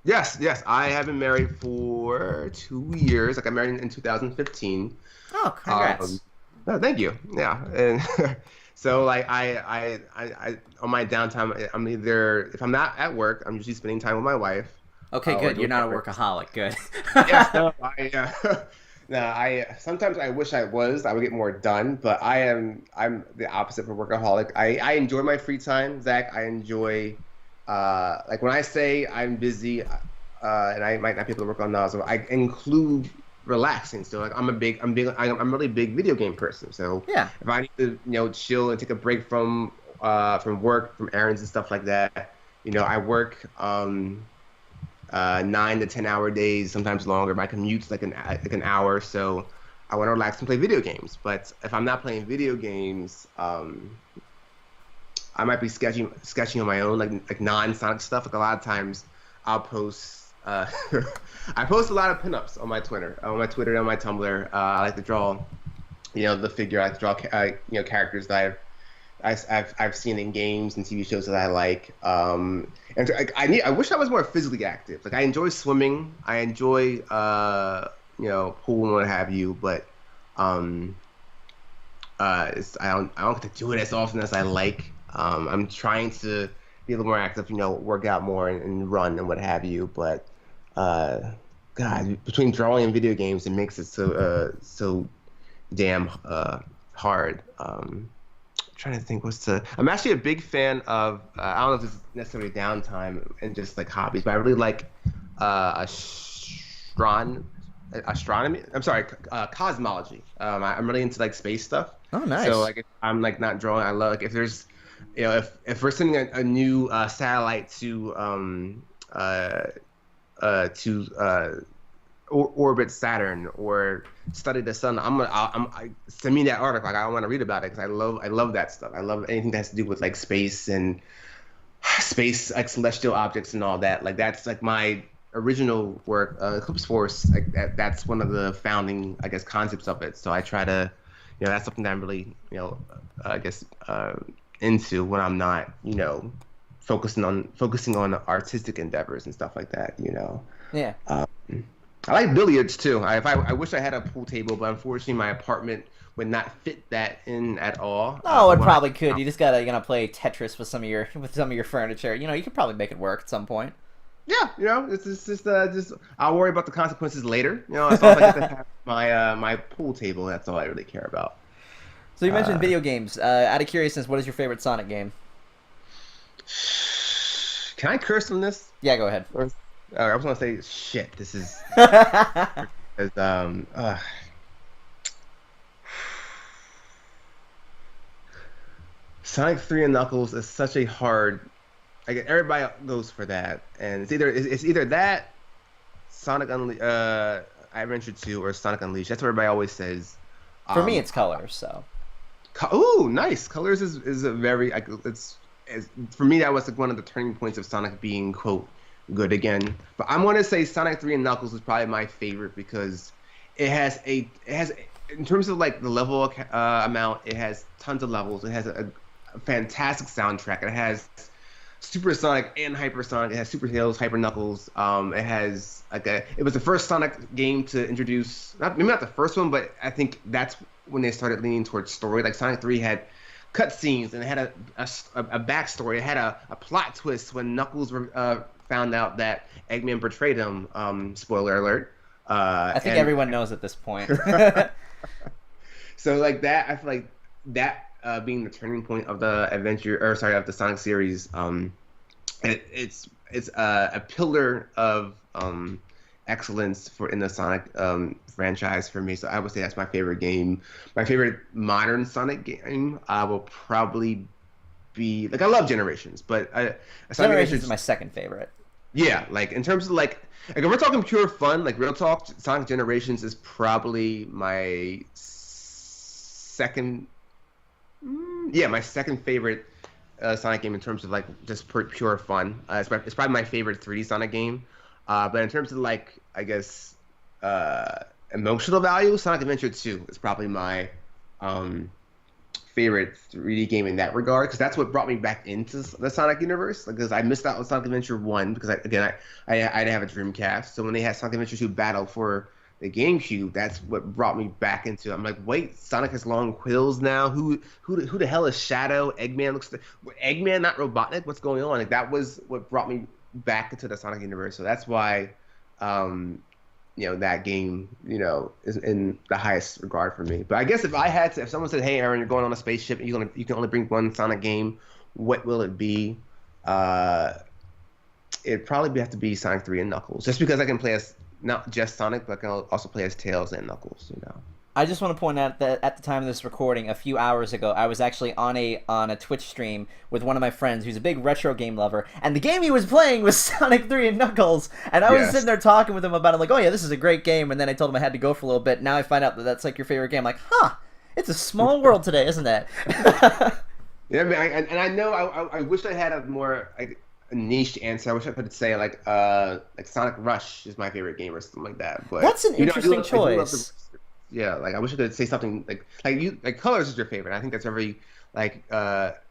Yes. I have been married for 2 years. Like, I married in 2015. Oh, congrats. No, thank you. Yeah. And so, like, I on my downtime, I'm either, if I'm not at work, I'm usually spending time with my wife. Okay, good. You're not a workaholic. Good. Yes, no, sometimes I wish I was. I would get more done, but I'm the opposite of a workaholic. I enjoy my free time, Zach. I enjoy, like when I say I'm busy, and I might not be able to work on Nazo, I include relaxing. So like I'm a really big video game person. So yeah, if I need to chill and take a break from work, from errands and stuff like that, I work 9 to 10 hour days, sometimes longer. My commute's like an hour, so I want to relax and play video games. But if I'm not playing video games, I might be sketching on my own, like non-Sonic stuff. Like a lot of times, I'll post. I post a lot of pinups on my Twitter, and my Tumblr. I like to draw, the figure. I like to draw, characters that I've seen in games and TV shows that I like. And I wish I was more physically active. Like I enjoy swimming. I enjoy pool and what have you. But I don't get to do it as often as I like. I'm trying to be a little more active. Work out more and run and what have you. But God, between drawing and video games, it makes it so damn hard. Trying to think I'm actually a big fan of I don't know if this is necessarily downtime and just like hobbies, but I really like astronomy. I'm sorry, cosmology. I'm really into like space stuff. Oh, nice. So like if I'm like not drawing, I love like if there's if we're sending a new satellite to orbit Saturn or study the sun, I send me that article. Like I want to read about it because I love that stuff. I love anything that has to do with like space and space, like celestial objects and all that. Like that's like my original work, Eclipse Force. Like that's one of the founding, I guess, concepts of it. So I try to, that's something that I'm really, I guess, into when I'm not, focusing on artistic endeavors and stuff like that. Yeah. I like billiards too. I wish I had a pool table, but unfortunately my apartment would not fit that in at all. Oh, it probably could. You just gotta play Tetris with some of your furniture. You could probably make it work at some point. Yeah, it's just I'll worry about the consequences later. As long as I get to have my pool table, that's all I really care about. So you mentioned video games. Out of curiousness, what is your favorite Sonic game? Can I curse on this? Yeah, go ahead. I was gonna say shit. This is because Sonic 3 and Knuckles is such a hard like everybody goes for that, and it's either that Adventure 2 or Sonic Unleashed. That's what everybody always says. For me, it's Colors. So. Oh, nice. Colors is a very for me that was like one of the turning points of Sonic being quote good again. But I'm gonna say Sonic 3 and Knuckles is probably my favorite because it has in terms of like the level amount, it has tons of levels. It has a fantastic soundtrack. It has Super Sonic and Hypersonic. It has Super Tails, Hyper Knuckles. It has it was the first Sonic game to introduce maybe not the first one, but I think that's when they started leaning towards story. Like Sonic 3 had cutscenes and it had a backstory. It had a plot twist when Knuckles found out that Eggman betrayed him. Spoiler alert. I think everyone knows at this point. So like that, I feel like that being the turning point of the of the Sonic series, it's a pillar of excellence in the Sonic franchise for me. So I would say that's my favorite game. My favorite modern Sonic game will probably be I love Generations, but Generations is my second favorite. Yeah, like in terms of like if we're talking pure fun, like real talk, Sonic Generations is probably my second. My second favorite Sonic game in terms of like just pure fun. It's probably my favorite 3D Sonic game. But in terms of like I guess emotional value, Sonic Adventure 2 is probably my favorite 3D game in that regard because that's what brought me back into the Sonic universe. Because I missed out on Sonic Adventure 1 because I didn't have a Dreamcast. So when they had Sonic Adventure 2 Battle for the GameCube, that's what brought me back into it. I'm like, wait, Sonic has long quills now. Who the hell is Shadow? Eggman looks Eggman, not Robotnik. What's going on? Like that was what brought me back into the Sonic universe. So that's why, that game, is in the highest regard for me. But I guess if someone said, "Hey, Aaron, you're going on a spaceship and you can only bring one Sonic game, what will it be?" It'd probably have to be Sonic 3 and Knuckles, just because I can play as not just Sonic, but I can also play as Tails and Knuckles. I just want to point out that at the time of this recording, a few hours ago, I was actually on a Twitch stream with one of my friends who's a big retro game lover, and the game he was playing was Sonic 3 and Knuckles, and I was sitting there talking with him about it, like, oh yeah, this is a great game, and then I told him I had to go for a little bit. Now I find out that that's like your favorite game. I'm like, it's a small world today, isn't it? Yeah, man, and I know I wish I had a more a niche answer. I wish I could say like Sonic Rush is my favorite game or something like that. But that's an interesting choice. Yeah, like I wish I could say something like Colors is your favorite. I think that's very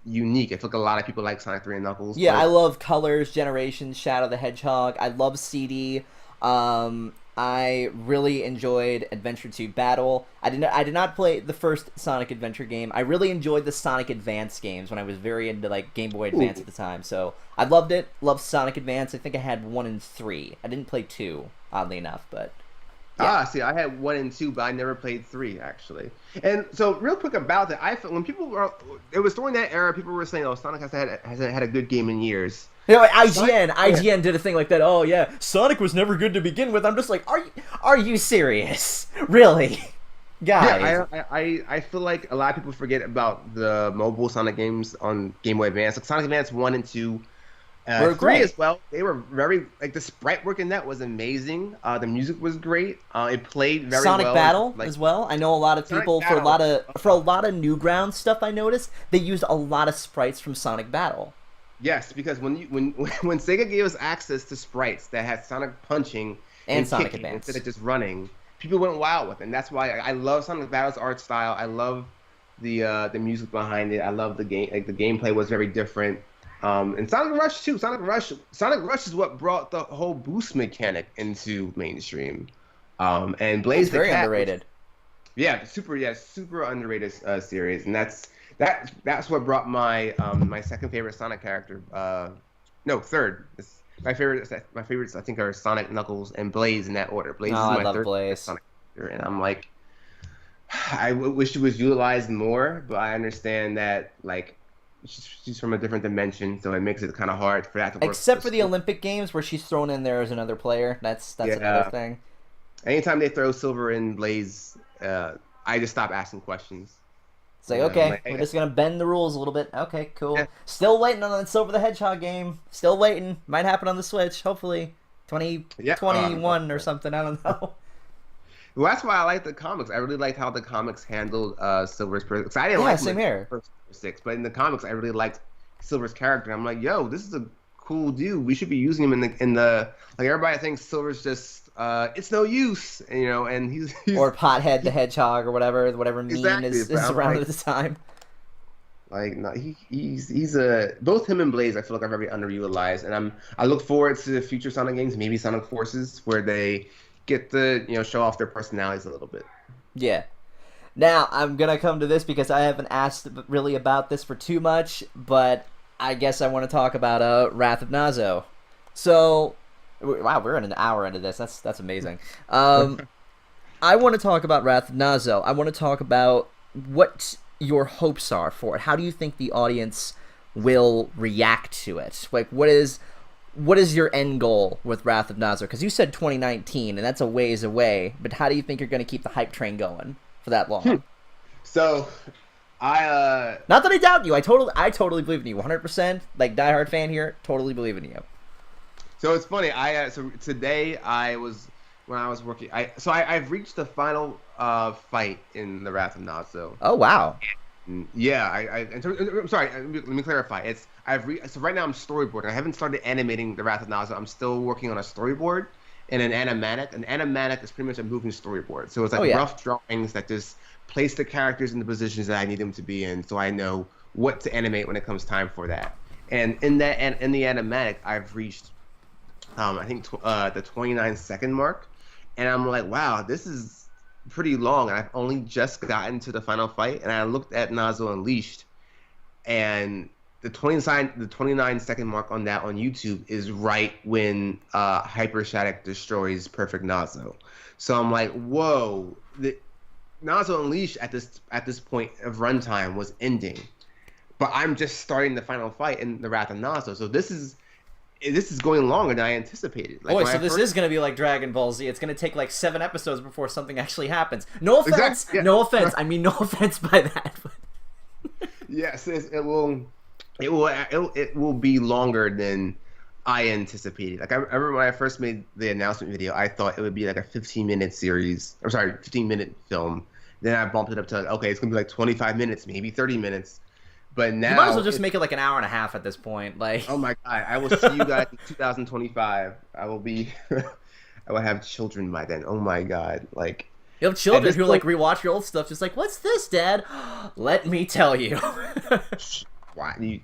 unique. I feel like a lot of people like Sonic 3 and Knuckles. Yeah, I love Colors, Generations, Shadow the Hedgehog. I love CD. I really enjoyed Adventure 2 Battle. I did not play the first Sonic Adventure game. I really enjoyed the Sonic Advance games when I was very into like Game Boy Advance at the time. So I loved it. Loved Sonic Advance. I think I had 1 and 3. I didn't play 2, oddly enough, but. Yeah. See, I had 1 and 2, but I never played 3 actually. And so, real quick about that, when people it was during that era, people were saying, "Oh, Sonic hasn't had a good game in years." IGN did a thing like that. Oh yeah, Sonic was never good to begin with. I'm just like, are you serious? Really, guys? Yeah, I feel like a lot of people forget about the mobile Sonic games on Game Boy Advance. Like Sonic Advance 1 and 2. Were 3 great as well. They were very the sprite work in that was amazing. The music was great. It played very Sonic well. Battle as well. I know a lot of people for a lot of Newgrounds stuff. I noticed they used a lot of sprites from Sonic Battle. Yes, because when Sega gave us access to sprites that had Sonic punching and Sonic Advance instead of just running, people went wild with it. And that's why I love Sonic Battle's art style. I love the music behind it. I love the game. Like the gameplay was very different. And Sonic Rush too. Sonic Rush is what brought the whole boost mechanic into mainstream. And Blaze the Cat, very underrated. Super underrated series, and that's what brought my my second favorite Sonic character. Third. My favorites I think are Sonic, Knuckles, and Blaze in that order. Blaze is my third favorite Sonic character, and I'm like, I wish it was utilized more, but I understand that like. She's from a different dimension, so it makes it kind of hard for that to work. Except for the Olympic Games, where she's thrown in there as another player. That's another thing. Anytime they throw Silver in Blaze, I just stop asking questions. It's like, okay, we're just gonna bend the rules a little bit. Okay, cool. Yeah. Still waiting on that Silver the Hedgehog game. Still waiting. Might happen on the Switch. Hopefully, 2021 or something. I don't know. Well, that's why I like the comics. I really liked how the comics handled Silver's person. I didn't like same here. First 6, but in the comics, I really liked Silver's character. I'm like, yo, this is a cool dude. We should be using him in the like. Everybody thinks Silver's just it's no use, you know, and he's or Pothead the Hedgehog or whatever meme is around at the time. Like, no, he's a both him and Blaze. I feel like are very underutilized, and I look forward to future Sonic games, maybe Sonic Forces, where they get to show off their personalities a little bit. Yeah. Now I'm gonna come to this because I haven't asked really about this for too much, but I guess I want to talk about Wrath of Nazo. So. Wow, we're in an hour into this. That's amazing. I want to talk about Wrath of Nazo. I want to talk about what your hopes are for it. How do you think the audience will react to it? Like, what is your end goal with Wrath of Nazo? Because you said 2019, and that's a ways away. But how do you think you're going to keep the hype train going for that long? So, not that I doubt you. I totally believe in you. 100%. Like, diehard fan here. Totally believe in you. So it's funny. So today when I was working. I've reached the final fight in the Wrath of Nazo. Oh wow. Yeah. I'm sorry. Let me clarify. So right now I'm storyboarding. I haven't started animating the Wrath of Nazo. I'm still working on a storyboard and an animatic. An animatic is pretty much a moving storyboard. So it's like rough drawings that just place the characters in the positions that I need them to be in, so I know what to animate when it comes time for that. And in the animatic, I've reached. I think the 29-second mark, and I'm like, wow, this is pretty long, and I've only just gotten to the final fight, and I looked at Nazo Unleashed, and the 29-second mark on that on YouTube is right when Hyperstatic destroys Perfect Nazo. So I'm like, whoa, the Nazo Unleashed at this point of runtime was ending, but I'm just starting the final fight in the Wrath of Nazo. So this is going longer than I anticipated. Like, so this is going to be like Dragon Ball Z. It's going to take like 7 episodes before something actually happens. No offense. Exactly, yeah. No offense. I mean, no offense by that. Yes, it will be longer than I anticipated. Like I remember when I first made the announcement video, I thought it would be like a 15-minute series. I'm sorry, 15-minute film. Then I bumped it up to okay, it's going to be like 25 minutes, maybe 30 minutes. But now you might as well just make it like an hour and a half at this point. Like, oh my god, I will see you guys in 2025. I will have children by then. Oh my god, like you have children who like rewatch your old stuff, just like, what's this, Dad? Let me tell you. Why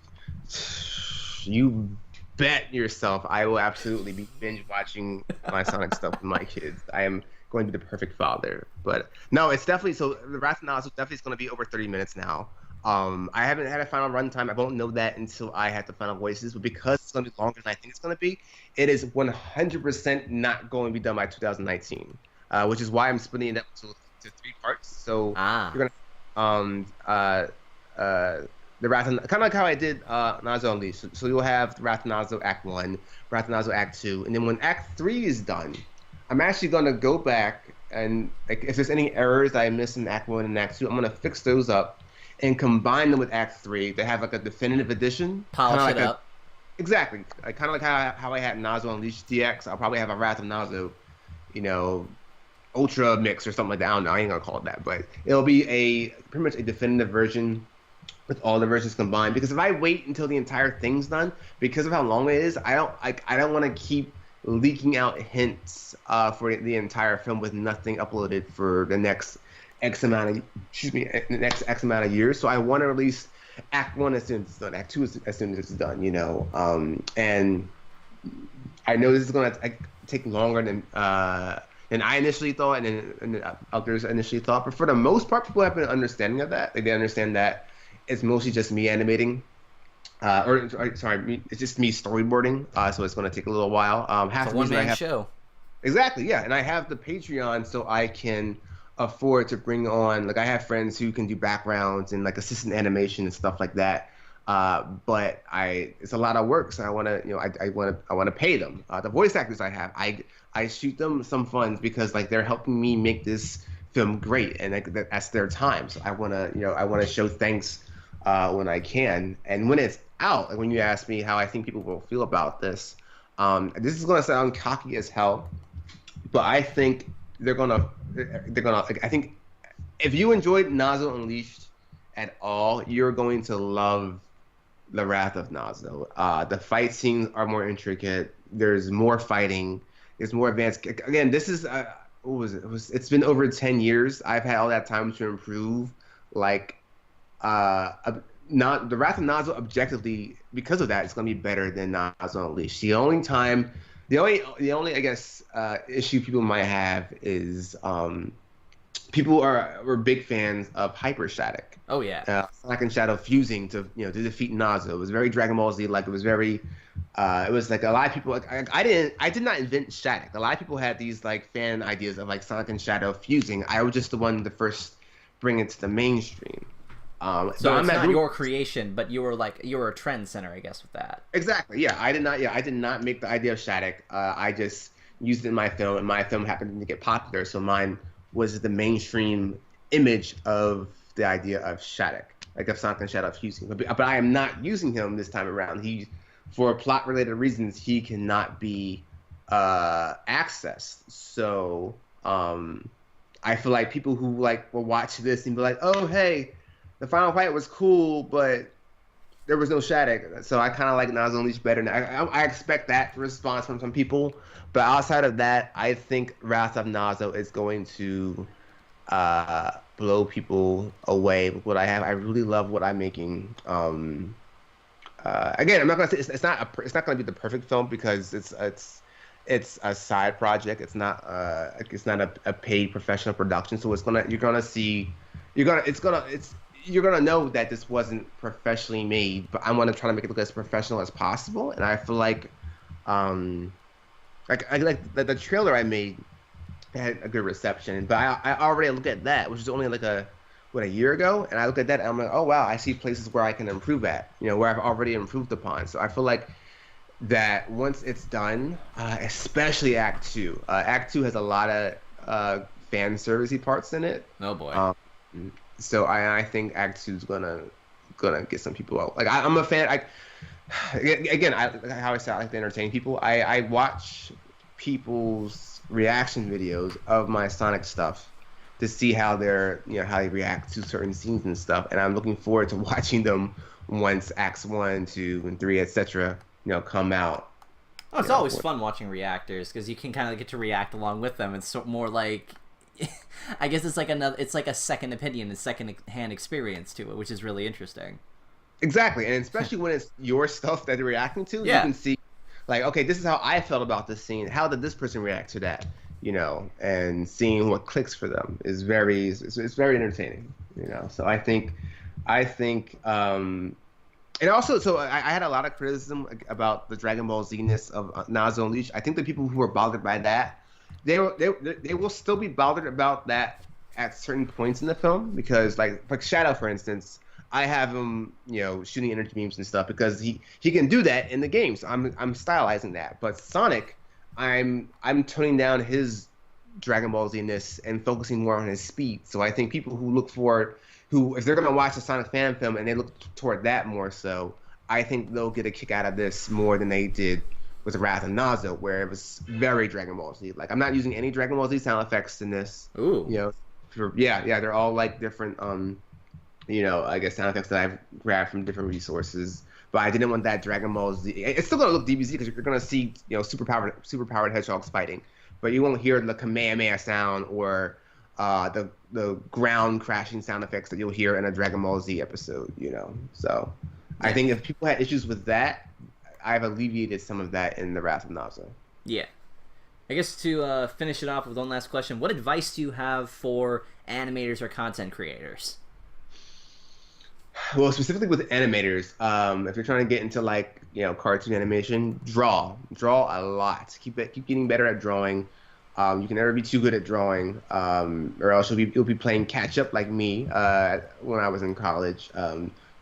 you bet yourself I will absolutely be binge watching my Sonic stuff with my kids. I am going to be the perfect father. But no, it's definitely so. The Wrath of Nazo definitely is going to be over 30 minutes now. I haven't had a final runtime. I won't know that until I have the final voices. But because it's going to be longer than I think it's going to be, it is 100% not going to be done by 2019. Which is why I'm splitting it up to 3 parts. So you're gonna the Wrath of, kind of like how I did Nazo Unleashed. So you'll have Wrath of Nazo Act 1, Wrath of Nazo Act 2, and then when Act 3 is done, I'm actually gonna go back and like, if there's any errors that I missed in Act 1 and Act 2, I'm gonna fix those up and combine them with Act 3 to have like a definitive edition. Polish it up. Exactly. Kind of like how I had Nazo Unleashed DX. I'll probably have a Wrath of Nazo, Ultra mix or something like that. I don't know. I ain't gonna call it that, but it'll be pretty much a definitive version with all the versions combined. Because if I wait until the entire thing's done, because of how long it is, I don't want to keep leaking out hints for the entire film with nothing uploaded for the next X amount of years. So I want to release Act 1 as soon as it's done, Act 2 as soon as it's done, and I know this is going to take longer than I initially thought and others initially thought, but for the most part, people have been understanding of that. They understand that it's mostly just me animating, it's just me storyboarding, so it's going to take a little while. It's a one-man show. Exactly, yeah, and I have the Patreon so I can afford to bring on, like, I have friends who can do backgrounds and like assistant animation and stuff like that, but it's a lot of work, so I want to pay them. The voice actors I have, I shoot them some funds because like they're helping me make this film great, and that's their time. So I want to, I want to show thanks when I can, and when it's out. Like when you ask me how I think people will feel about this, this is going to sound cocky as hell, but I think I think if you enjoyed Nazo Unleashed at all, you're going to love The Wrath of Nazo. The fight scenes are more intricate. There's more fighting. There's more advanced. Again, this is what was it? It's been over 10 years. I've had all that time to improve. Like, not The Wrath of Nazo objectively, because of that, it's going to be better than Nazo Unleashed. The only I guess issue people might have is people were big fans of Hyperstatic. Oh yeah. Sonic and Shadow fusing to defeat Nazo. It was very Dragon Ball Z. Like it was very, it was like a lot of people. Like, I did not invent Static. A lot of people had these like fan ideas of like Sonic and Shadow fusing. I was just the one to first bring it to the mainstream. So it's not your creation, but you were a trend center, I guess, with that. Exactly. Yeah, I did not make the idea of Static. I just used it in my film, and my film happened to get popular, so mine was the mainstream image of the idea of Shattuck, like of Sonic and Shadow fusing. But I am not using him this time around. For plot-related reasons, he cannot be accessed. So I feel like people who will watch this and be like, oh, hey, the final fight was cool, but there was no Shattuck. So I kind of like Nazo Unleashed better now. I expect that response from some people. But outside of that, I think Wrath of Nazo is going to blow people away with what I have. I really love what I'm making. Again, I'm not gonna say it's not gonna be the perfect film because it's a side project. It's not a paid professional production. So you're gonna know that this wasn't professionally made. But I want to try to make it look as professional as possible. And I feel like the trailer I made had a good reception, but I already look at that, which is only like a year ago, and I look at that and I'm like, oh wow, I see places where I can improve at, where I've already improved upon. So I feel like that once it's done, especially Act 2. Act 2 has a lot of fan servicey parts in it. Oh boy. So I think Act 2 is gonna get some people out. Like I'm a fan. Again, how I say I like to entertain people. I watch people's reaction videos of my Sonic stuff to see how how they react to certain scenes and stuff, and I'm looking forward to watching them once Acts 1, 2, and 3, etc. come out. Oh, it's always fun watching reactors because you can kind of get to react along with them. It's more like, I guess it's like a second opinion, a second-hand experience to it, which is really interesting. Exactly, and especially when it's your stuff that they're reacting to, you can see, like, okay, this is how I felt about this scene. How did this person react to that? And seeing what clicks for them is it's very entertaining. So I think, and also, so I had a lot of criticism about the Dragon Ball Z-ness of Nazo Unleashed. I think the people who were bothered by that, they will still be bothered about that at certain points in the film, because like Shadow, for instance, I have him, shooting energy beams and stuff because he can do that in the game. So I'm stylizing that. But Sonic, I'm toning down his Dragon Ball Z-ness and focusing more on his speed. So I think people who if they're gonna watch a Sonic fan film and they look toward that more so, I think they'll get a kick out of this more than they did with Wrath of Nazo, where it was very Dragon Ball Z. Like I'm not using any Dragon Ball Z sound effects in this. Ooh. They're all like different I guess sound effects that I've grabbed from different resources, but I didn't want that Dragon Ball Z. It's still gonna look DBZ because you're gonna see super powered hedgehogs fighting, but you won't hear the Kamehameha sound or the ground crashing sound effects that you'll hear in a Dragon Ball Z episode. So I think if people had issues with that, I've alleviated some of that in the Wrath of Nazo. Yeah. I guess to finish it off with one last question, what advice do you have for animators or content creators? Well, specifically with animators, if you're trying to get into cartoon animation, draw a lot. Keep getting better at drawing. You can never be too good at drawing, or else you'll be playing catch up like me when I was in college.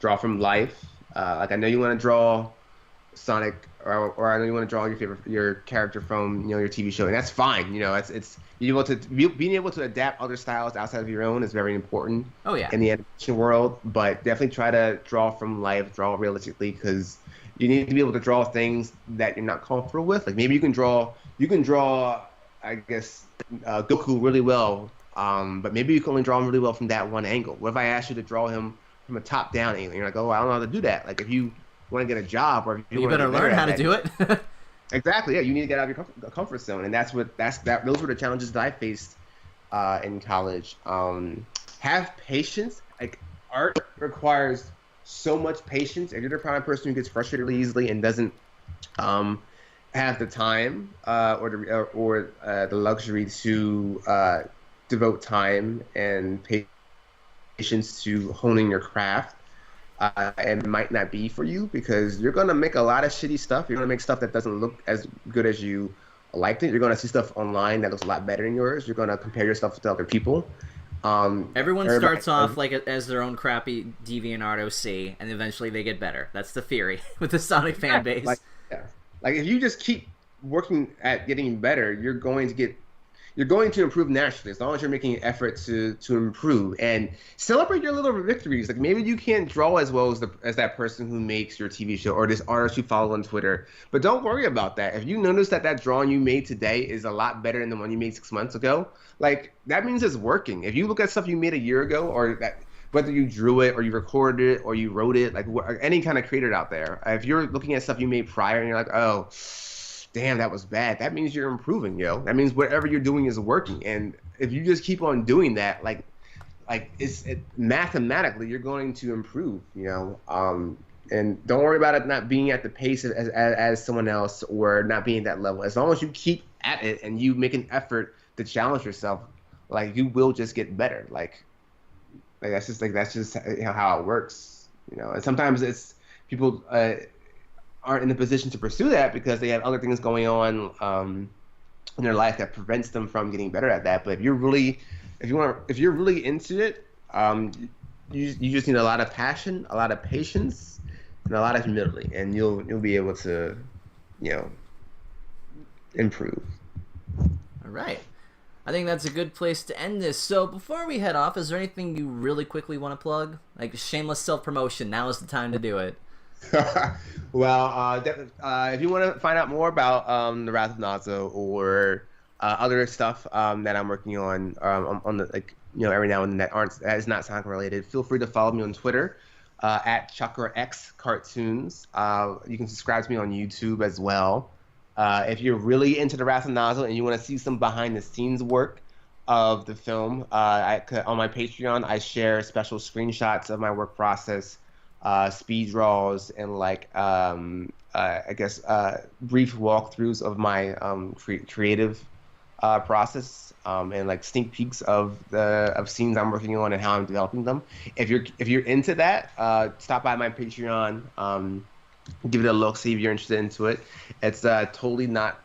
Draw from life. I know you want to draw Sonic, or I know you want to draw your character from your TV show, and that's fine. It's being able to adapt other styles outside of your own is very important. Oh yeah. In the animation world, but definitely try to draw from life, draw realistically, because you need to be able to draw things that you're not comfortable with. Like maybe you can draw, I guess, Goku really well, but maybe you can only draw him really well from that one angle. What if I asked you to draw him from a top-down angle? You're like, oh, I don't know how to do that. Like if you want to get a job, or if you better learn how to do it. Exactly. Yeah, you need to get out of your comfort zone, and those were the challenges that I faced in college. Have patience. Like art requires so much patience. If you're the kind of person who gets frustrated really easily and doesn't have the time or the luxury to devote time and patience to honing your craft, it might not be for you, because you're gonna make a lot of shitty stuff. You're gonna make stuff that doesn't look as good as you liked it. You're gonna see stuff online that looks a lot better than yours. You're gonna compare yourself to other people. Everyone starts off like as their own crappy DeviantArt OC, and eventually they get better. That's the theory with the Sonic fan base. Like if you just keep working at getting better, you're going to improve naturally, as long as you're making an effort to improve, and celebrate your little victories. Like maybe you can't draw as well as that person who makes your TV show, or this artist you follow on Twitter, but don't worry about that. If you notice that drawing you made today is a lot better than the one you made 6 months ago, like that means it's working. If you look at stuff you made a year ago, or that whether you drew it or you recorded it or you wrote it, like any kind of creator out there, if you're looking at stuff you made prior and you're like, oh, damn, that was bad, that means you're improving, That means whatever you're doing is working. And if you just keep on doing that, mathematically you're going to improve, and don't worry about it not being at the pace as someone else, or not being at that level. As long as you keep at it and you make an effort to challenge yourself, like you will just get better. Like that's just how it works, And sometimes it's people aren't in the position to pursue that because they have other things going on in their life that prevents them from getting better at that. But if you're really into it, you just need a lot of passion, a lot of patience, and a lot of humility, and you'll be able to, improve. All right. I think that's a good place to end this. So before we head off, is there anything you really quickly want to plug? Like shameless self-promotion. Now is the time to do it. Well, if you want to find out more about the Wrath of Nazo, or other stuff that I'm working on the every now and then that is not Sonic related, feel free to follow me on Twitter at Chakra-X Cartoons. You can subscribe to me on YouTube as well. If you're really into the Wrath of Nazo and you want to see some behind the scenes work of the film, on my Patreon I share special screenshots of my work process, speed draws, and brief walkthroughs of my creative process, and sneak peeks of scenes I'm working on and how I'm developing them. If you're into that, stop by my Patreon, give it a look, see if you're interested into it. It's totally not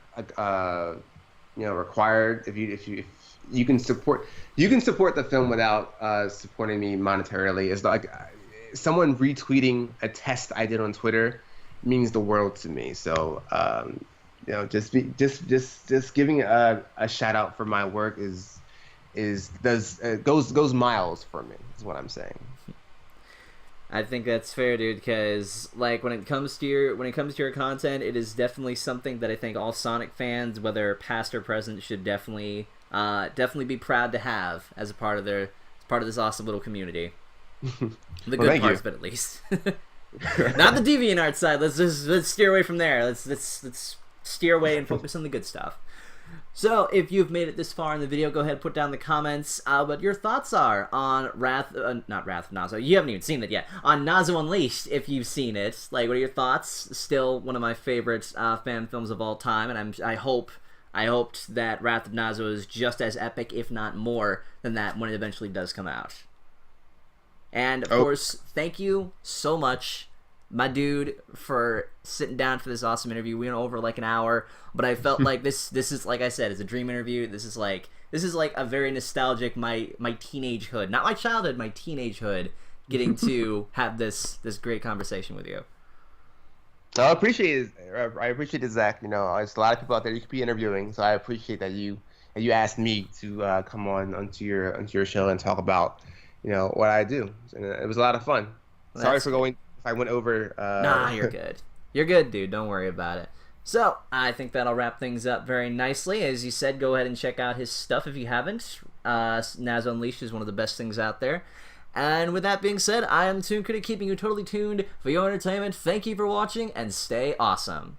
required. If you can support the film without supporting me monetarily. It's like someone retweeting a test I did on Twitter means the world to me. So just giving a shout out for my work goes miles for me, is what I'm saying. I think that's fair, dude, because when it comes to your content, it is definitely something that I think all Sonic fans, whether past or present, should definitely be proud to have as a part of this awesome little community. The good parts, but at least not the DeviantArt side. Let's steer away from there. Let's steer away and focus on the good stuff. So, if you've made it this far in the video, go ahead and put down in the comments what your thoughts are on not Wrath of Nazo. You haven't even seen it yet. On Nazo Unleashed, if you've seen it. What are your thoughts? Still one of my favorite fan films of all time, and I hoped that Wrath of Nazo is just as epic, if not more, than that when it eventually does come out. And, of course, thank you so much, my dude, for sitting down for this awesome interview. We went over an hour, but I felt like this is, like I said, it's a dream interview. This is like a very nostalgic, my teenagehood, not my childhood, my teenagehood, getting to have this great conversation with you. No, I appreciate it. I appreciate it, Zach. You know, there's a lot of people out there you could be interviewing, so I appreciate that you asked me to come on onto your show and talk about, you know, what I do. And it was a lot of fun. Sorry That's for going if I went over. Nah, you're good. You're good, dude. Don't worry about it. So, I think that'll wrap things up very nicely. As you said, go ahead and check out his stuff if you haven't. Nazo Unleashed is one of the best things out there. And with that being said, I am ToonKritic, keeping you totally tuned for your entertainment. Thank you for watching, and stay awesome.